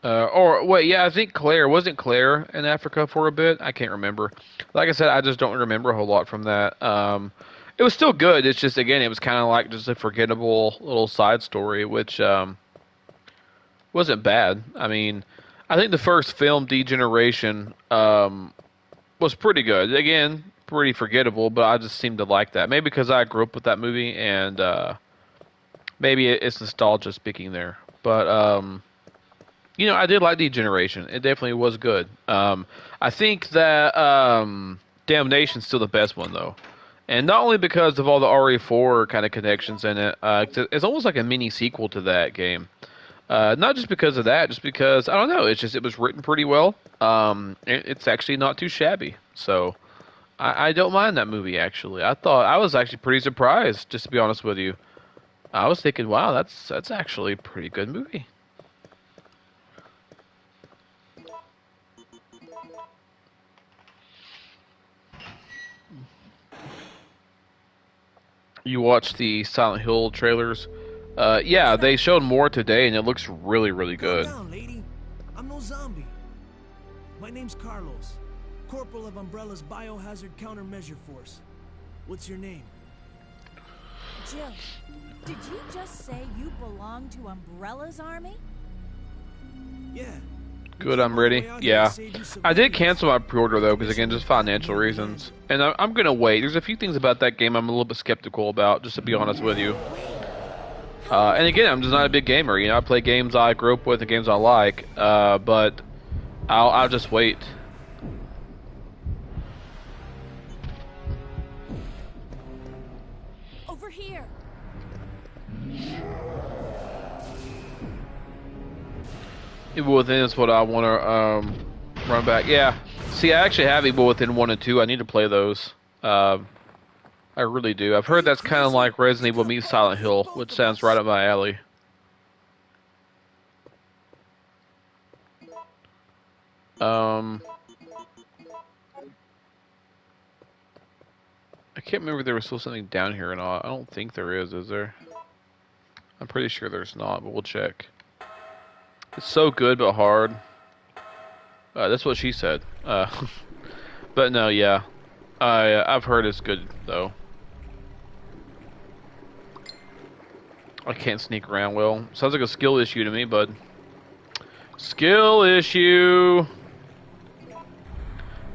Or, wait, yeah, I think Claire. Wasn't Claire in Africa for a bit? I can't remember. Like I said, I just don't remember a whole lot from that. It was still good. It's just, again, it was kind of like just a forgettable little side story, which wasn't bad. I mean, I think the first film, Degeneration, was pretty good. Again, pretty forgettable, but I just seemed to like that. Maybe because I grew up with that movie, and maybe it's nostalgia speaking there. But, You know, I did like Degeneration. It definitely was good. I think that Damnation's still the best one though, and not only because of all the RE4 kind of connections in it. It's almost like a mini sequel to that game. Not just because of that, just because I don't know. It's just it was written pretty well. It's actually not too shabby. So I don't mind that movie actually. I was actually pretty surprised, just to be honest with you. I was thinking, wow, that's actually a pretty good movie. You watched the Silent Hill trailers? Yeah, they showed more today, and it looks really, really Calm good. down, lady. I'm no zombie. My name's Carlos, Corporal of Umbrella's Biohazard Countermeasure Force. What's your name? Jill, did you just say you belong to Umbrella's army? Yeah. Good, I'm ready. Yeah. I did cancel my pre-order, though, because, again, just financial reasons. And I'm going to wait. There's a few things about that game I'm a little bit skeptical about, just to be honest with you. And, again, I'm just not a big gamer. You know, I play games I grew up with and games I like. But I'll just wait. Over here. Evil Within is what I want to run back. Yeah. See, I actually have Evil Within 1 and 2. I need to play those. I really do. I've heard that's kind of like Resident Evil meets Silent Hill, which sounds right up my alley. I can't remember if there was still something down here or not. I don't think there is there? I'm pretty sure there's not, but we'll check. It's so good, but hard. That's what she said. But no, yeah. I've heard it's good, though. I can't sneak around well. Sounds like a skill issue to me, bud. Skill issue!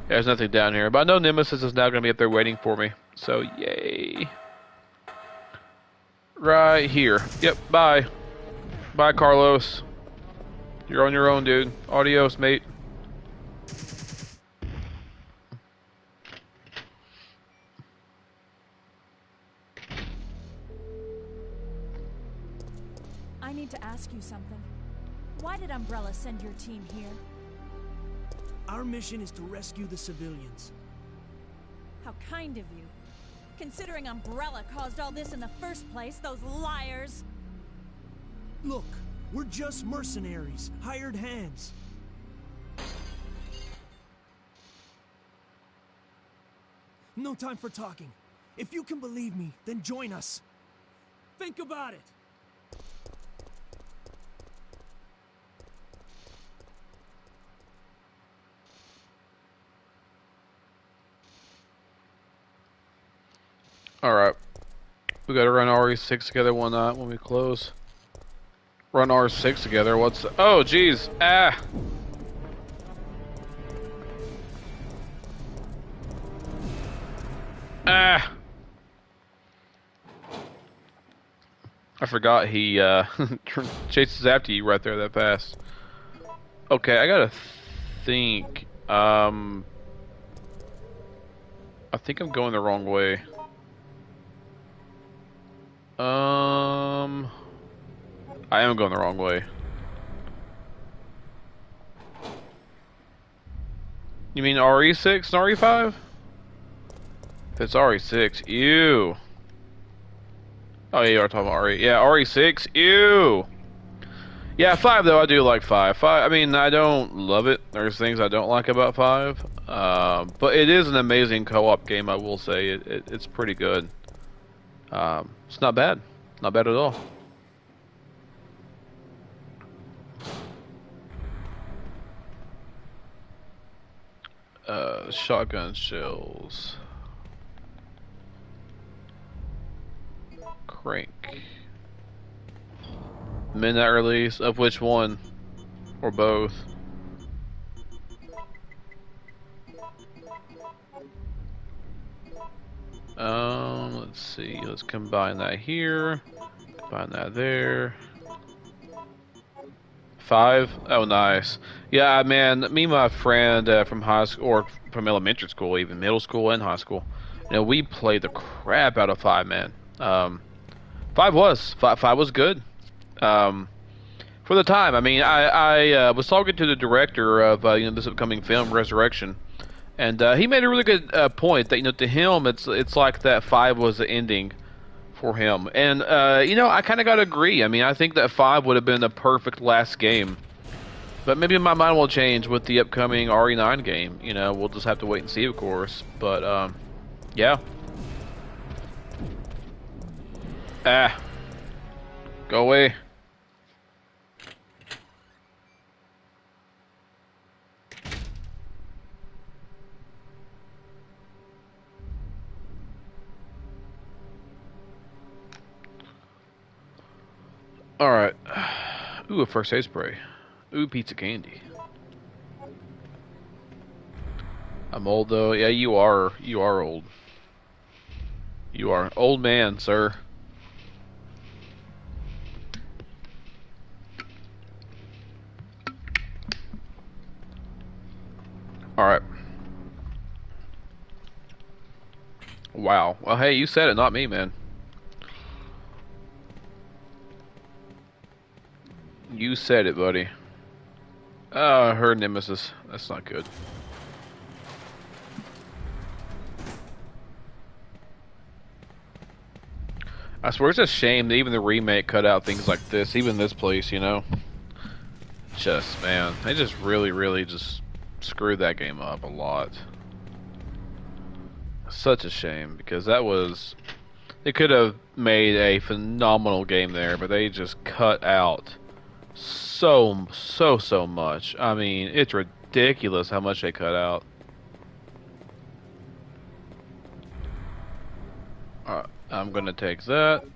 There's nothing down here, but I know Nemesis is now going to be up there waiting for me. So, yay. Right here. Yep, bye. Bye, Carlos. You're on your own, dude. Adios, mate. I need to ask you something. Why did Umbrella send your team here? Our mission is to rescue the civilians. How kind of you. Considering Umbrella caused all this in the first place, those liars. Look, we're just mercenaries, hired hands. No time for talking. If you can believe me, then join us. Think about it. Alright. We gotta run RE6 together when we close. Run R6 together, what's... Oh, jeez! Ah! Ah! I forgot he, chases after you right there that fast. Okay, I gotta think. I think I'm going the wrong way. I am going the wrong way. You mean RE6 and RE5? If it's RE6, ew. Oh yeah, you are talking about RE. Yeah, RE6, ew. Yeah, 5 though, I do like 5. 5, I mean, I don't love it. There's things I don't like about 5. But it is an amazing co-op game, I will say. It's pretty good. It's not bad. Not bad at all. Shotgun shells. Crank. Midnight release of which one? Or both? Let's see. Let's combine that here. Combine that there. 5? Oh, nice. Yeah, man, me and my friend from high school, or from elementary school, even middle school and high school, we played the crap out of 5, man. 5 was good. For the time, I mean, I was talking to the director of this upcoming film, Resurrection, and he made a really good point that to him it's like that 5 was the ending for him, and I kind of got to agree. I mean, I think that 5 would have been the perfect last game, but maybe my mind will change with the upcoming RE9 game. We'll just have to wait and see, of course. But yeah. Go away. Alright. Ooh, a first aid spray. Ooh, pizza candy. I'm old though. Yeah, you are. You are old. You are. Old man, sir. Alright. Wow. Well, hey, you said it, not me, man. You said it, buddy. Oh, I heard Nemesis. That's not good. I swear it's a shame that even the remake cut out things like this. Even this place, Just, man. They just really just screwed that game up a lot. Such a shame, because that was... They could have made a phenomenal game there, but they just cut out so much. I mean, it's ridiculous how much they cut out. Alright, I'm gonna take that. Is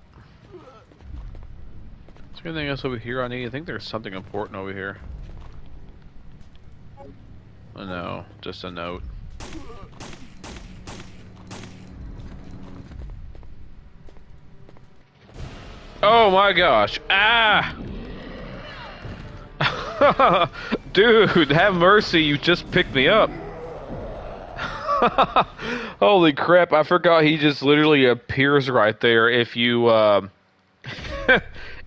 there anything else over here I need? I think there's something important over here. Oh, no, just a note. Oh my gosh. Ah! Dude, have mercy, you just picked me up. Holy crap, I forgot he just literally appears right there if you,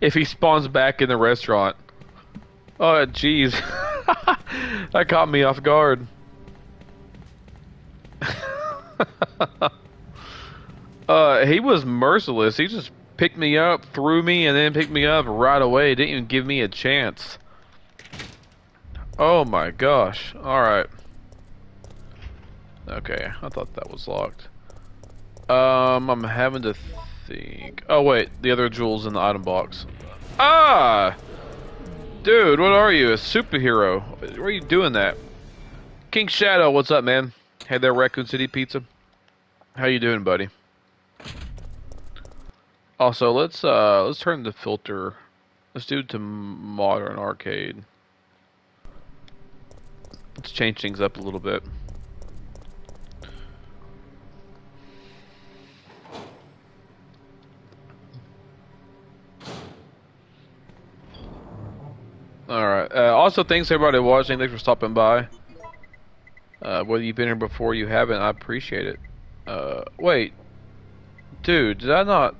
if he spawns back in the restaurant. Oh, jeez. That caught me off guard. He was merciless. He just picked me up, threw me, and then picked me up right away. Didn't even give me a chance. Oh my gosh. Alright. Okay, I thought that was locked. I'm having to think. Oh wait, the other jewel's in the item box. Ah! Dude, what are you? A superhero? Where are you doing that? King Shadow, what's up, man? Hey there, Raccoon City Pizza. How you doing, buddy? Also, let's turn the filter. Let's do it to modern arcade. Let's change things up a little bit. Alright. Also, thanks everybody watching. Thanks for stopping by. Whether you've been here before or you haven't, I appreciate it. Wait. Dude, did I not...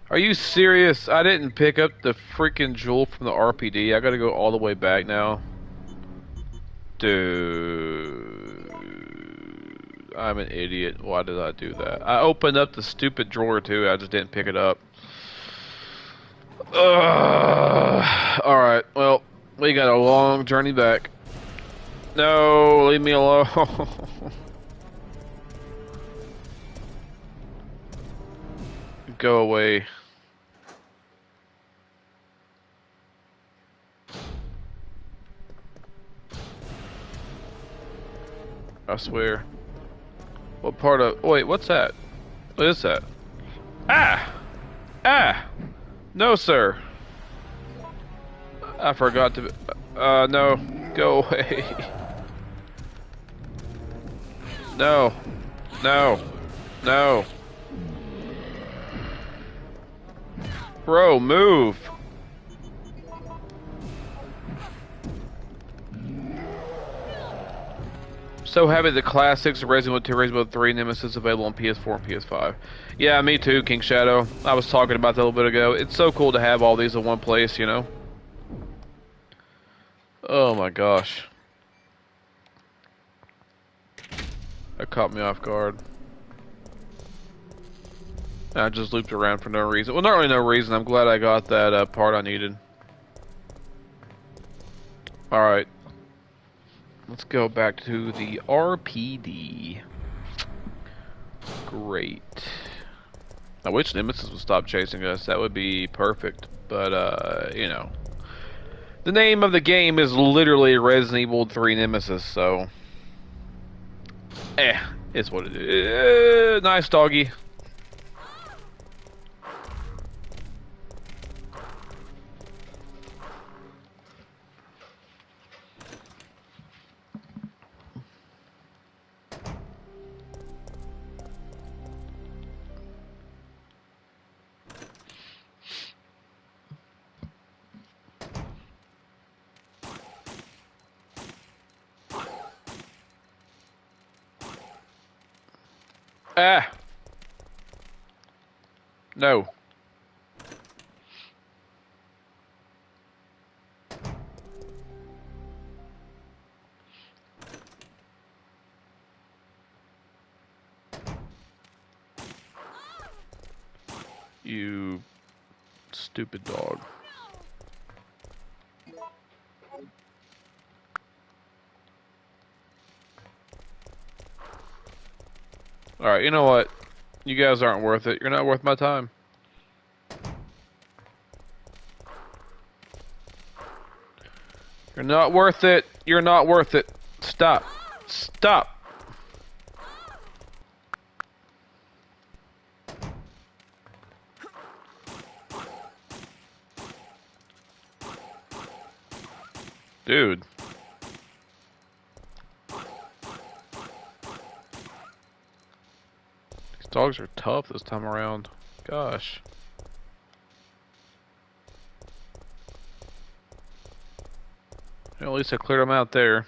Are you serious? I didn't pick up the freaking jewel from the RPD. I gotta go all the way back now. Dude. I'm an idiot. Why did I do that? I opened up the stupid drawer too. I just didn't pick it up. Alright, well, we got a long journey back. No, leave me alone. Go away. I swear. What part of... Wait, what's that? What is that? Ah! Ah! No, sir. I forgot to... no. Go away. No. No. No. Bro, move. So happy the classics Resident Evil 2, Resident Evil 3, Nemesis available on PS4 and PS5. Yeah, me too, King Shadow. I was talking about that a little bit ago. It's so cool to have all these in one place, you know? Oh my gosh. That caught me off guard. I just looped around for no reason. Well, not really no reason. I'm glad I got that part I needed. Alright. Let's go back to the RPD. Great. I wish Nemesis would stop chasing us. That would be perfect. But, you know. The name of the game is literally Resident Evil 3 Nemesis, so... it's what it is. Nice doggy. Ah! No. You stupid dog. Alright, you know what? You guys aren't worth it. You're not worth my time. You're not worth it. You're not worth it. Stop. Stop. Dude. These dogs are tough this time around. Gosh. Well, at least I cleared them out there.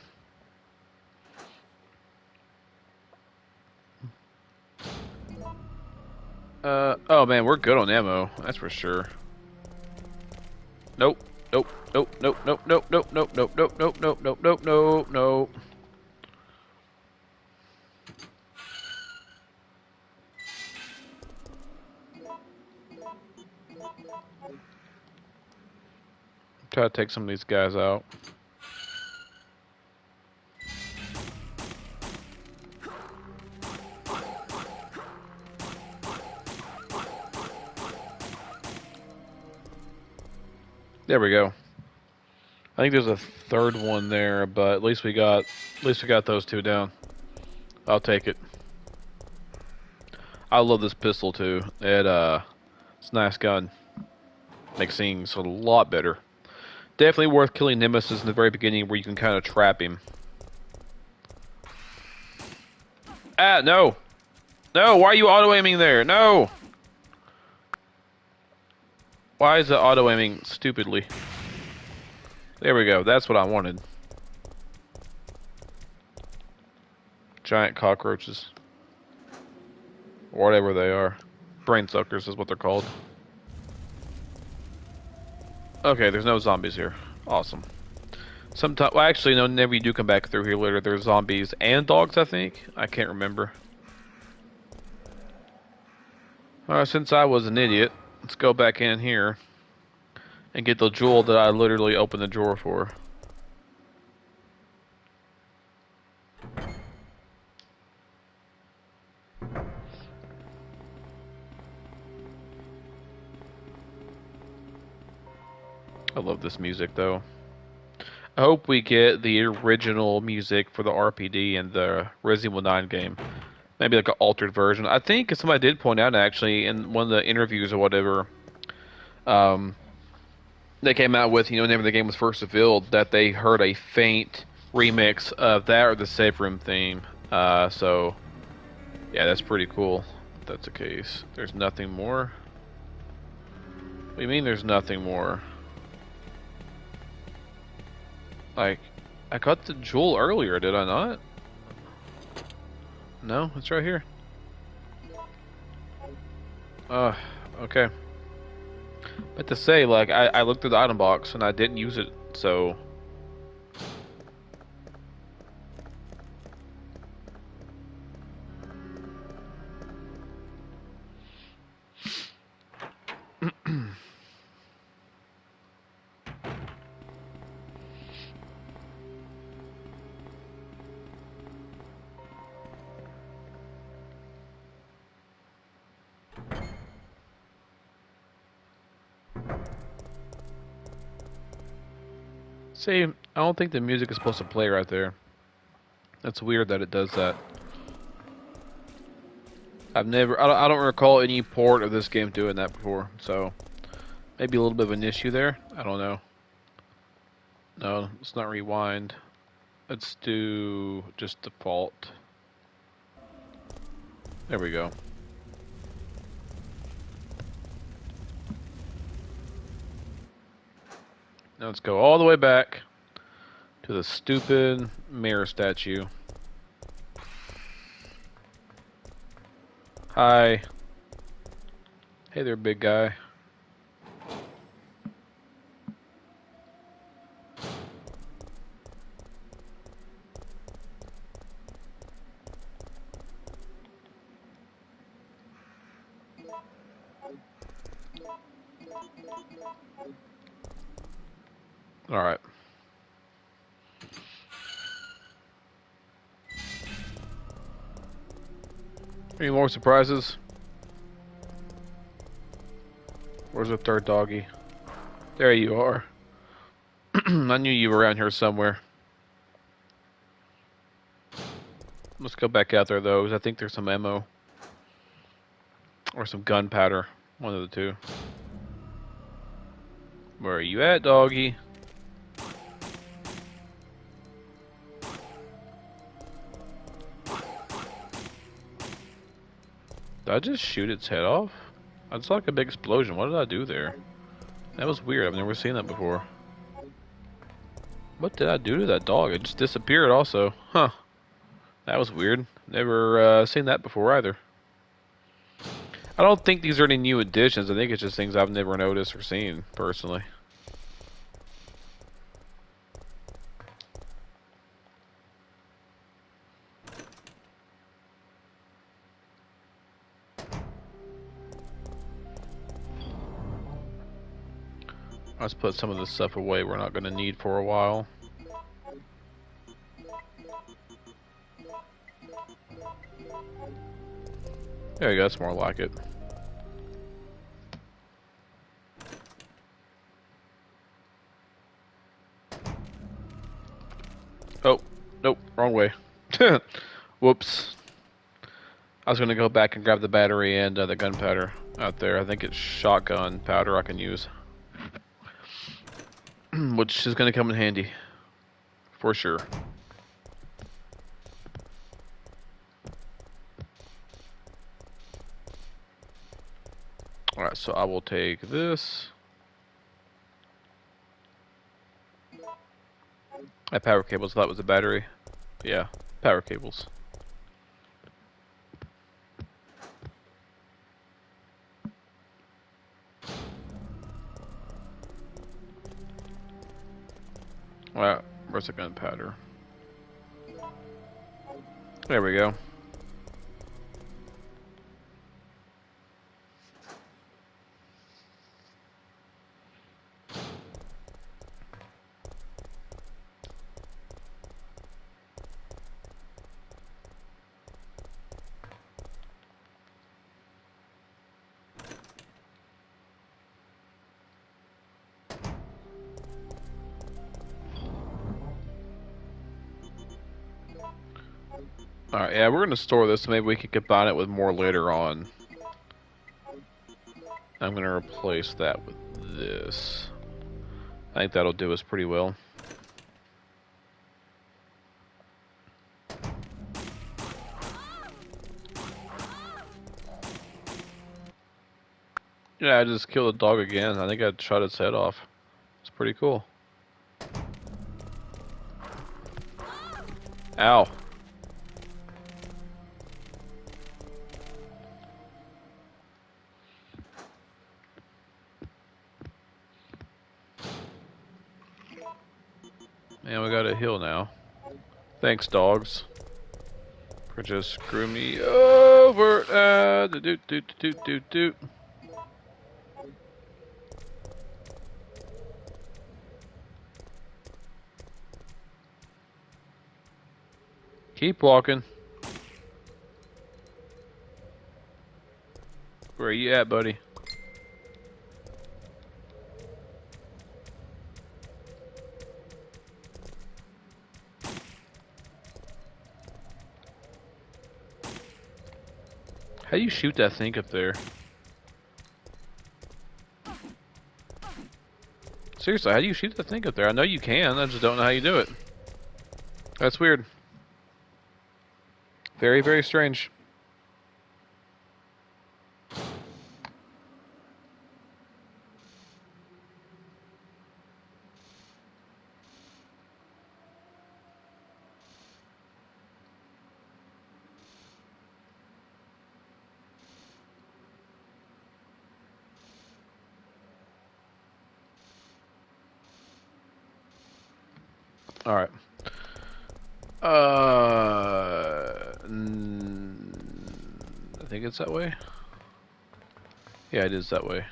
Oh man, we're good on ammo. That's for sure. Nope. Nope. Nope. Nope. Nope. Nope. Nope. Nope. Nope. Nope. Nope. Nope. Nope. Nope. Nope. Nope. Try to take some of these guys out. There we go. I think there's a third one there, but at least we got those two down. I'll take it. I love this pistol too. It's a nice gun. Makes things a lot better. Definitely worth killing Nemesis in the very beginning where you can kind of trap him. Ah, no! No, why are you auto-aiming there? No! Why is it auto-aiming stupidly? There we go, that's what I wanted. Giant cockroaches. Or whatever they are. Brain suckers is what they're called. Okay, there's no zombies here. Awesome. Sometimes, well, actually, no. Whenever you do come back through here later, there's zombies and dogs. I think I can't remember. Since I was an idiot, let's go back in here and get the jewel that I literally opened the drawer for. I love this music though. I hope we get the original music for the RPD and the Resident Evil 9 game. Maybe like an altered version. I think somebody did point out actually in one of the interviews or whatever, they came out with, whenever the game was first revealed, that they heard a faint remix of that or the Safe Room theme. So, yeah, that's pretty cool if that's the case. There's nothing more? What do you mean there's nothing more? Like, I got the jewel earlier, did I not? No, it's right here. Okay. But to say, like, I looked at the item box and I didn't use it, so... See, I don't think the music is supposed to play right there. That's weird that it does that. I don't recall any port of this game doing that before, so maybe a little bit of an issue there. I don't know. No, let's not rewind. Let's do just default. There we go. Now let's go all the way back to the stupid mirror statue. Hi. Hey there, big guy. All right. Any more surprises? Where's the third doggy? There you are. I knew you were around here somewhere. Let's go back out there, though, 'cause I think there's some ammo. Or some gunpowder. One of the two. Where are you at, doggy? Did I just shoot its head off? That's like a big explosion. What did I do there? That was weird. I've never seen that before. What did I do to that dog? It just disappeared also. Huh. That was weird. Never seen that before either. I don't think these are any new additions. I think it's just things I've never noticed or seen, personally. Let's put some of this stuff away we're not going to need for a while. There you go, that's more like it. Oh, nope, wrong way. Whoops. I was going to go back and grab the battery and the gunpowder out there. I think it's shotgun powder I can use. Which is going to come in handy. For sure. Alright, so I will take this. Power cables, that was the battery. Yeah, power cables. Alright, where's the gunpowder? There we go. Alright, yeah, we're going to store this so maybe we can combine it with more later on. I'm going to replace that with this. I think that'll do us pretty well. Yeah, I just killed a dog again. I think I shot its head off. It's pretty cool. Ow. And we got a hill now. Thanks, dogs. For just screw me over. Doot doot doot doot doot. Keep walking. Where you at, buddy? How do you shoot that thing up there? Seriously, how do you shoot that thing up there? I know you can, I just don't know how you do it. That's weird. Very, very strange. Alright. I think it's that way. Yeah, it is that way.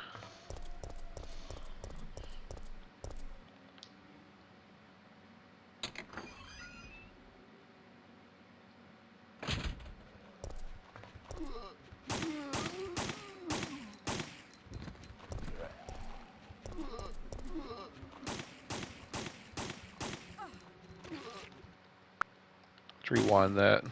Let's rewind that.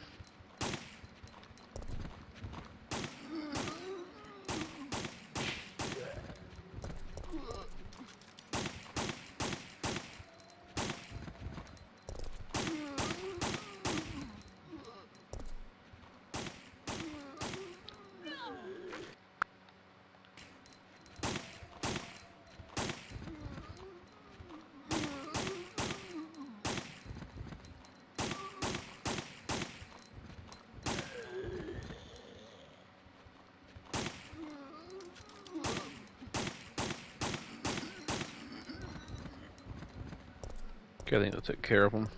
Okay, I think that'll take care of them.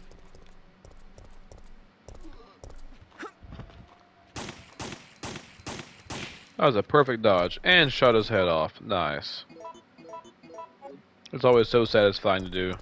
That was a perfect dodge, and shot his head off. Nice. It's always so satisfying to do.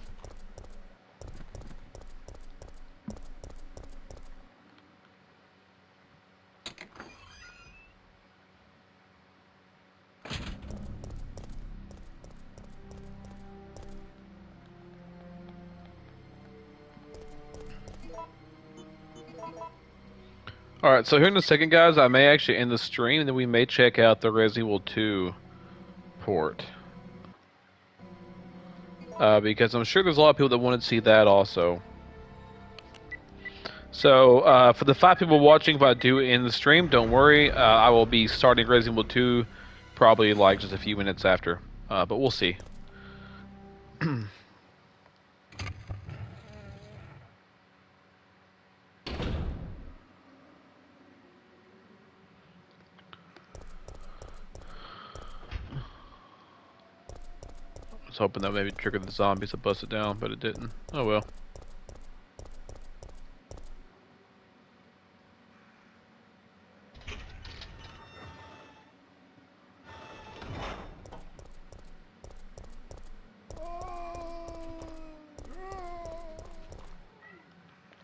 Alright, so here in a second, guys, I may actually end the stream, and then we may check out the Resident Evil 2 port. Because I'm sure there's a lot of people that want to see that also. So, for the 5 people watching, if I do end the stream, don't worry. I will be starting Resident Evil 2 probably like just a few minutes after. But we'll see. I was hoping that maybe triggered the zombies to bust it down, but it didn't. Oh well.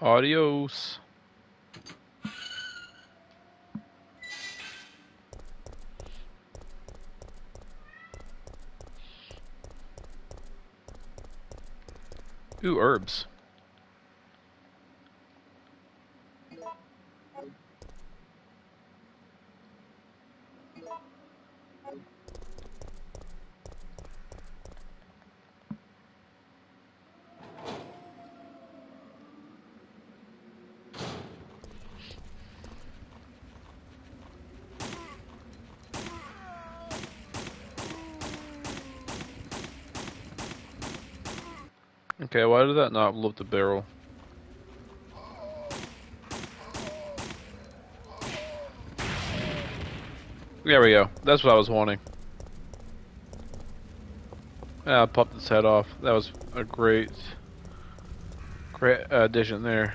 Adios. Ooh, herbs. Okay, why did that not blow up the barrel? There we go. That's what I was wanting. Yeah, I popped its head off. That was a great addition there.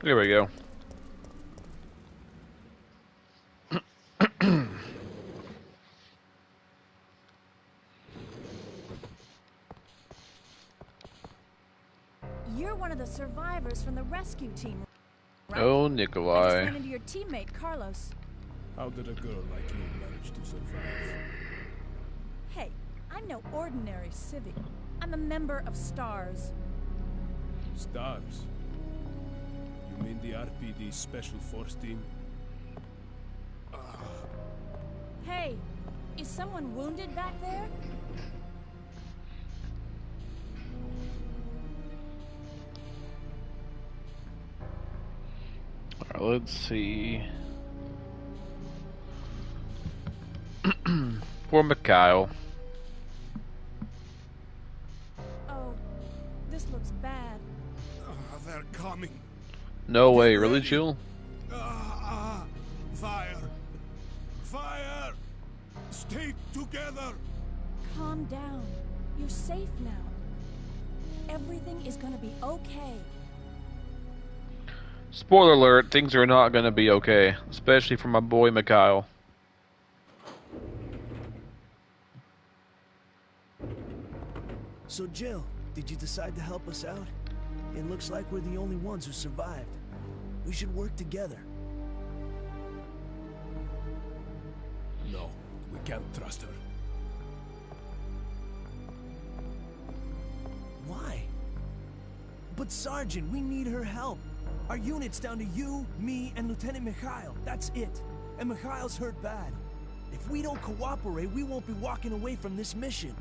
There we go. You're one of the survivors from the rescue team, right? Oh, I just Nikolai. ran into your teammate, Carlos. How did a girl like you manage to survive? Hey, I'm no ordinary civvy. I'm a member of STARS. Stars? You mean the RPD Special Force Team? Hey, is someone wounded back there? Alright, let's see. Poor Mikhail. Oh, this looks bad. They're coming. No way, really, Jill? Fire. Fire. Stay together. Calm down. You're safe now. Everything is gonna be okay. Spoiler alert, things are not gonna be okay. Especially for my boy Mikhail. So, Jill, did you decide to help us out? It looks like we're the only ones who survived. We should work together. No, we can't trust her. Why? But Sergeant, we need her help. Our unit's down to you, me, and Lieutenant Mikhail. That's it. And Mikhail's hurt bad. If we don't cooperate, we won't be walking away from this mission.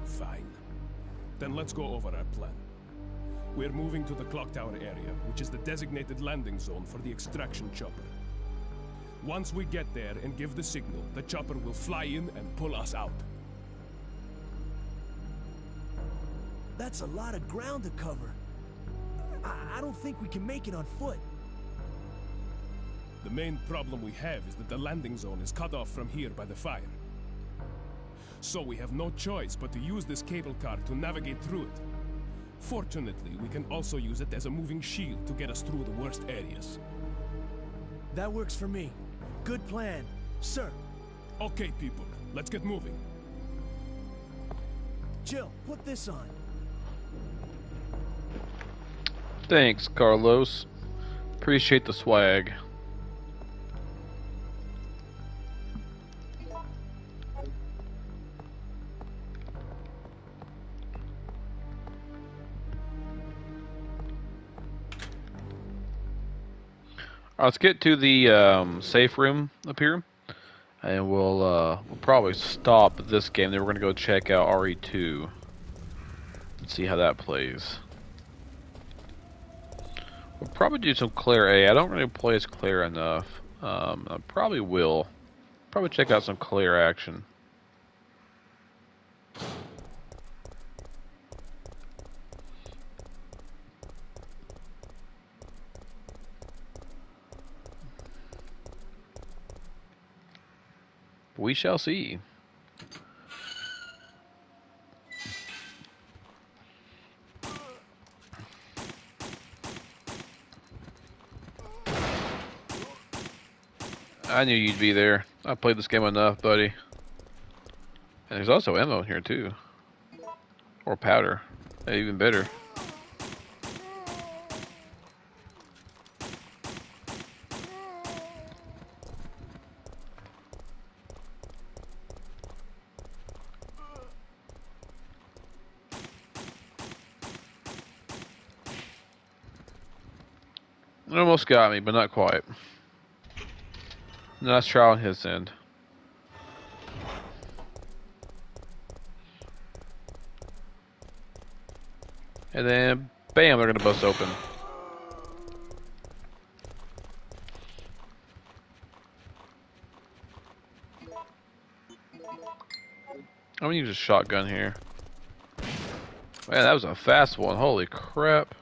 Fine. Then let's go over our plan. We're moving to the clock tower area, which is the designated landing zone for the extraction chopper. Once we get there and give the signal, the chopper will fly in and pull us out. That's a lot of ground to cover. I don't think we can make it on foot. The main problem we have is that the landing zone is cut off from here by the fire. So we have no choice but to use this cable car to navigate through it. Fortunately, we can also use it as a moving shield to get us through the worst areas. That works for me. Good plan. Sir. Okay, people, let's get moving. Jill, put this on. Thanks, Carlos. Appreciate the swag. Let's get to the safe room up here, and we'll probably stop this game. Then we're gonna go check out RE2 and see how that plays. We'll probably do some Claire A. I don't really play as Claire enough. I probably will. Probably check out some Claire action. We shall see. I knew you'd be there. I played this game enough, buddy. And there's also ammo in here too. Or powder. Even better. It almost got me, but not quite. Nice try on his end. And then, bam, they're gonna bust open. I'm gonna use a shotgun here. Man, that was a fast one. Holy crap.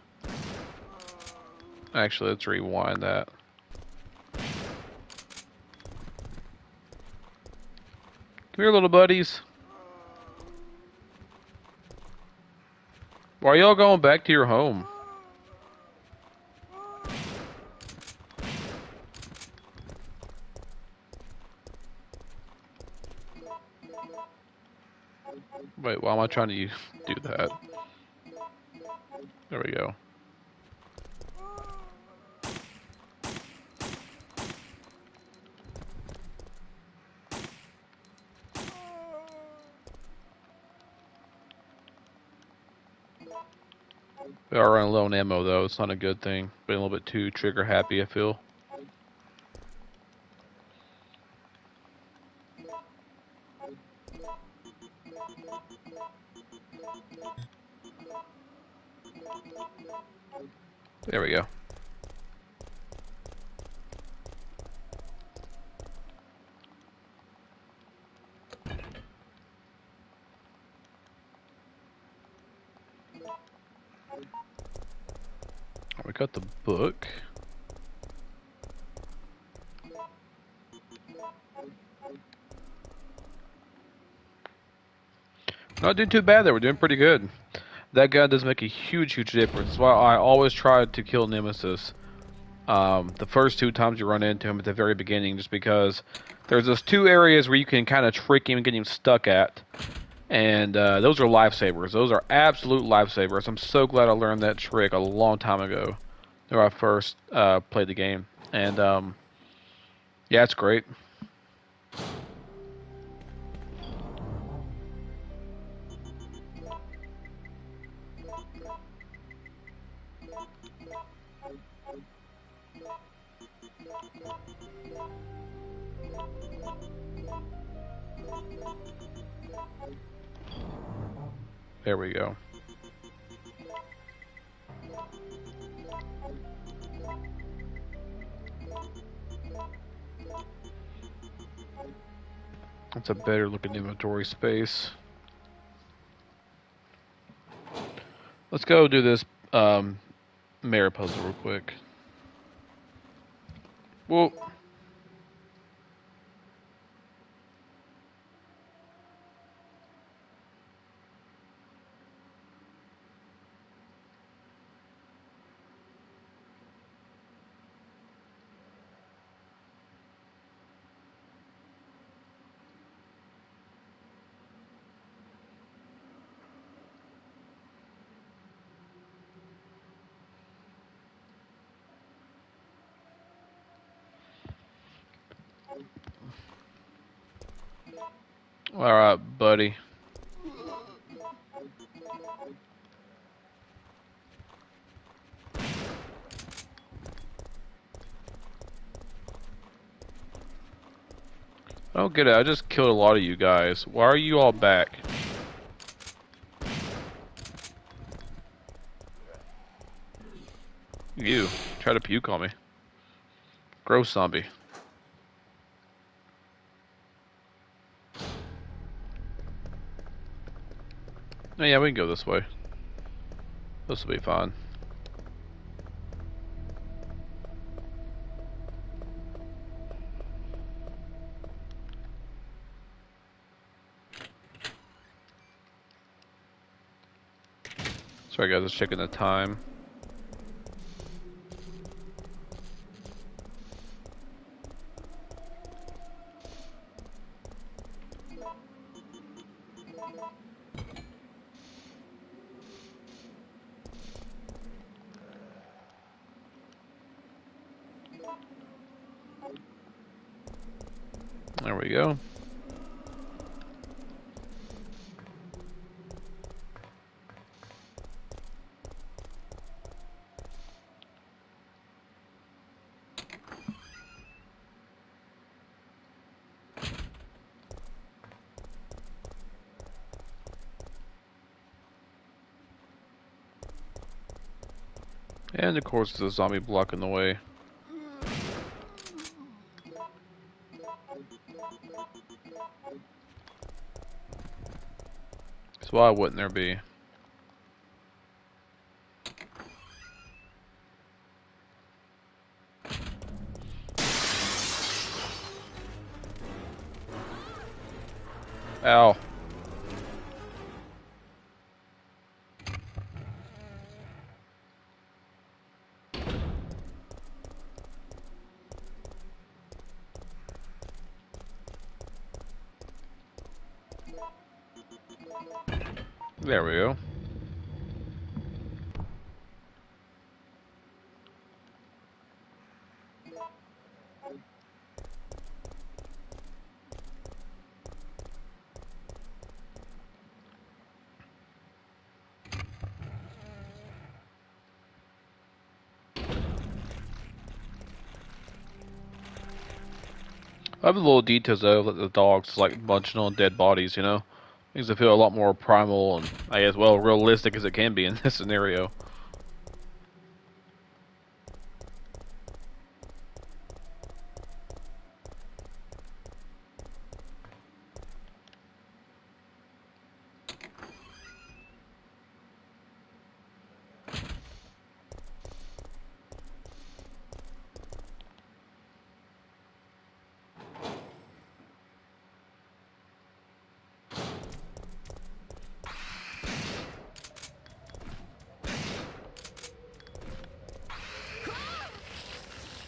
Actually, let's rewind that. Come here, little buddies. Why are y'all going back to your home? Wait, why am I trying to do that? There we go. We are running low on ammo though, it's not a good thing. Been a little bit too trigger happy, I feel. There we go. We got the book. Not doing too bad there, we're doing pretty good. That gun does make a huge difference. That's why I always try to kill Nemesis the first 2 times you run into him at the very beginning, just because there's those 2 areas where you can kind of trick him and get him stuck at. And those are lifesavers. Those are absolute lifesavers. I'm so glad I learned that trick a long time ago when I first played the game. And yeah, it's great. There we go. That's a better looking inventory space. Let's go do this mirror puzzle real quick. Whoa. Alright, buddy. I don't get it. I just killed a lot of you guys. Why are you all back? You. Try to puke on me. Gross zombie. Oh, yeah, we can go this way. This will be fine. Sorry guys, just checking the time. There we go. And of course, there's a zombie blocking the way. why wouldn't there be? Ow. There we go. I love the little details though, like the dogs like munching on dead bodies, you know? Makes it feel a lot more primal and, I guess, well, realistic as it can be in this scenario.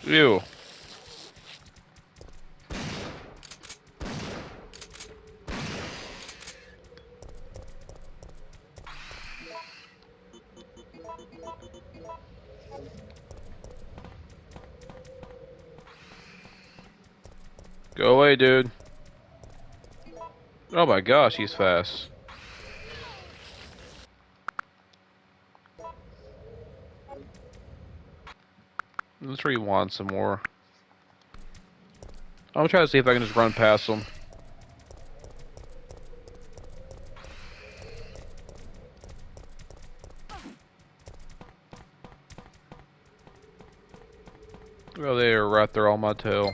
Ew. Go away, dude. Oh my gosh, he's fast. Let's rewind some more. I'm trying to see if I can just run past them. Oh, they are right there on my tail.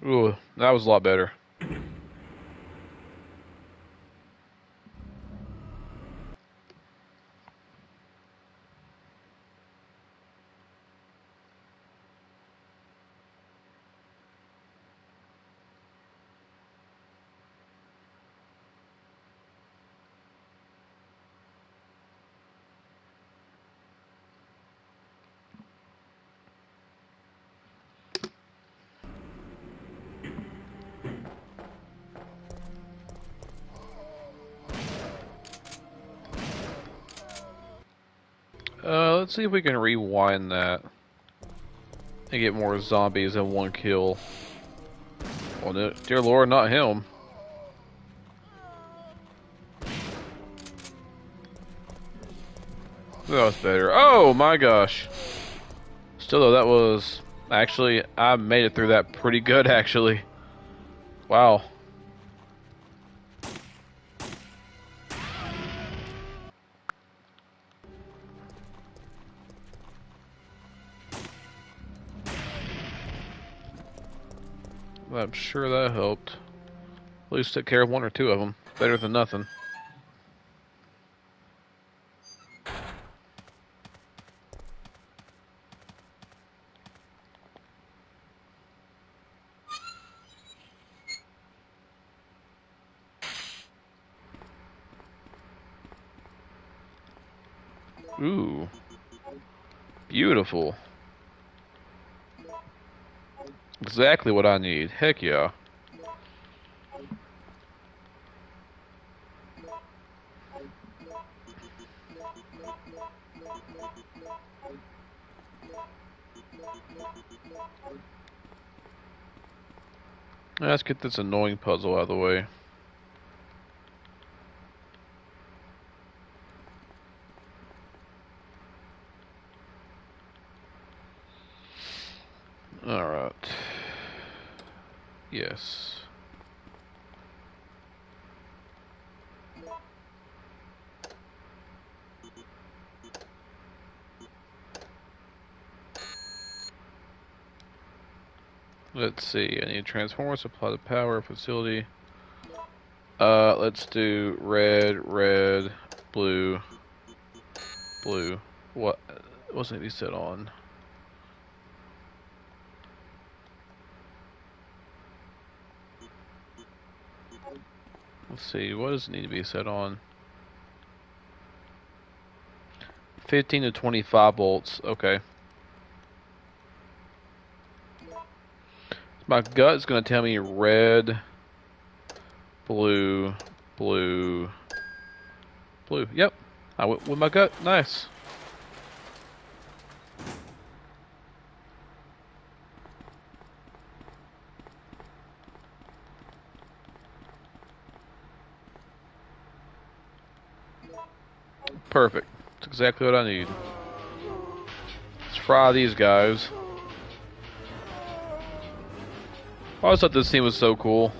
Ooh, that was a lot better. Let's see if we can rewind that and get more zombies in one kill. Oh, dear Lord, not him. That was better. Oh my gosh. Still though, that was... Actually, I made it through that pretty good, actually. Wow. I'm sure that helped. At least took care of one or two of them. Better than nothing. Ooh. Beautiful. Exactly what I need. Heck yeah. Let's get this annoying puzzle out of the way. Alright. Yes. Let's see. I need a transformer, supply the power, facility. Let's do red, red, blue, blue. What's it be set on? Let's see. What does it need to be set on? 15 to 25 volts. Okay. My gut's gonna tell me red, blue, blue, blue. Yep. I went with my gut. Nice. Perfect. That's exactly what I need. Let's fry these guys. I always thought this scene was so cool.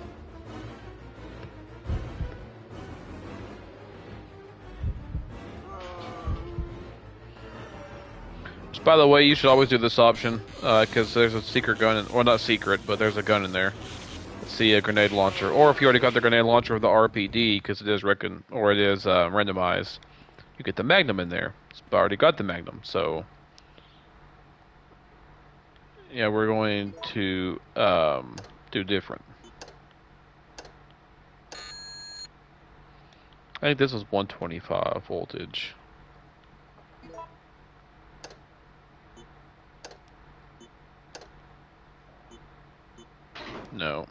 Just by the way, you should always do this option, because there's a secret gun, well, not secret, but there's a gun in there. Let's see, a grenade launcher. Or if you already got the grenade launcher with the RPD, because it is randomized, you get the Magnum in there. I already got the Magnum, so yeah, we're going to do different. I think this was 125 voltage. No.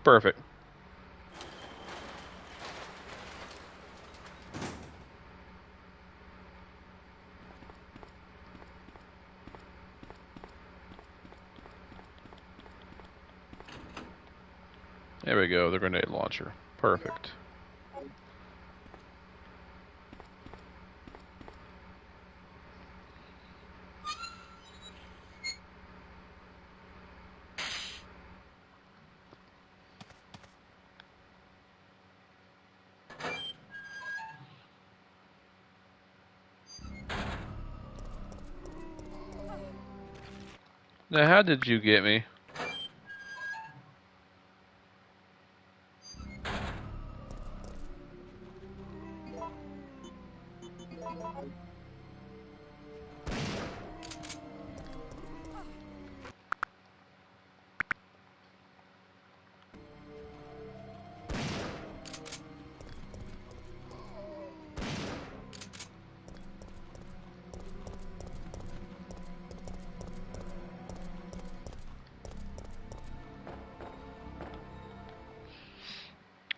Perfect. There we go, the grenade launcher. Perfect. Now, how did you get me?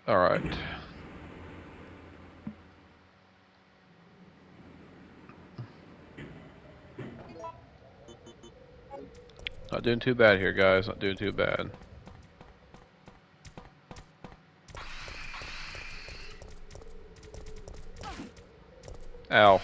Alright. Not doing too bad here, guys. Not doing too bad. Ow.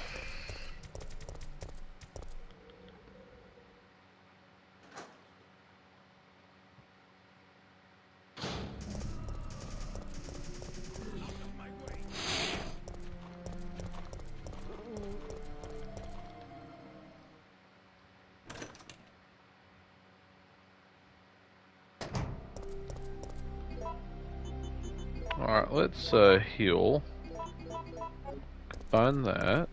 Alright, let's heal. Combine that.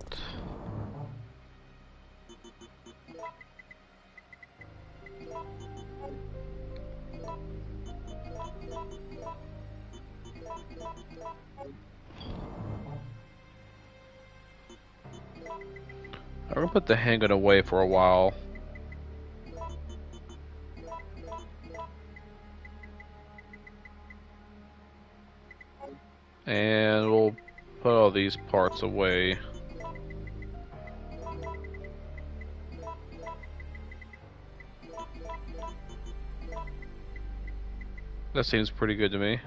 I'm gonna put the handgun away for a while. And we'll put all these parts away. That seems pretty good to me.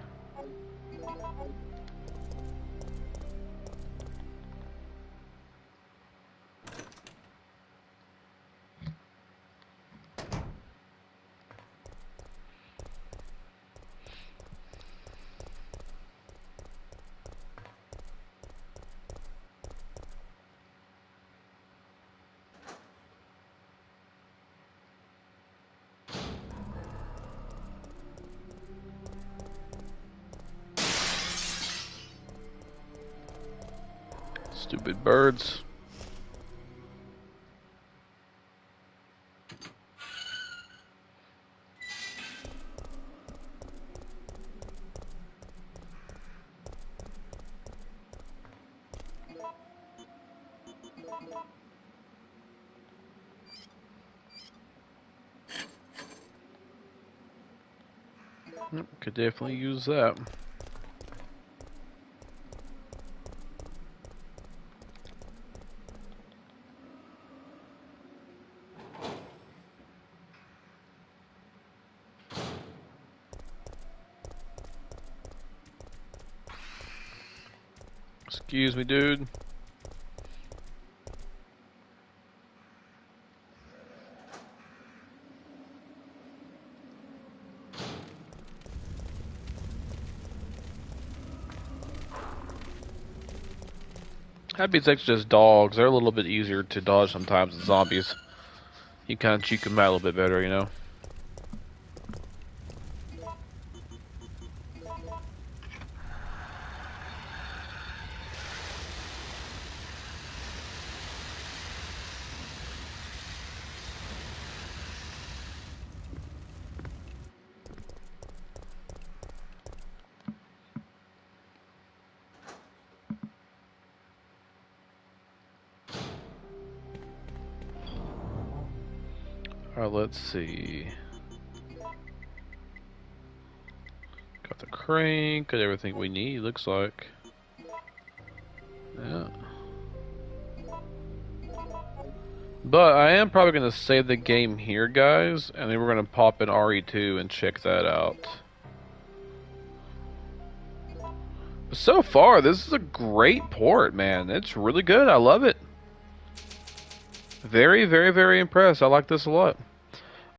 Stupid birds. Could definitely use that. Excuse me, dude. Happy's actually just dogs. They're a little bit easier to dodge sometimes than zombies. You kind of cheek them out a little bit better, you know? Alright, let's see. Got the crank, got everything we need, looks like. Yeah. But I am probably going to save the game here, guys, and then we're going to pop in RE2 and check that out. So far, this is a great port, man. It's really good. I love it. Very, very, very impressed. I like this a lot.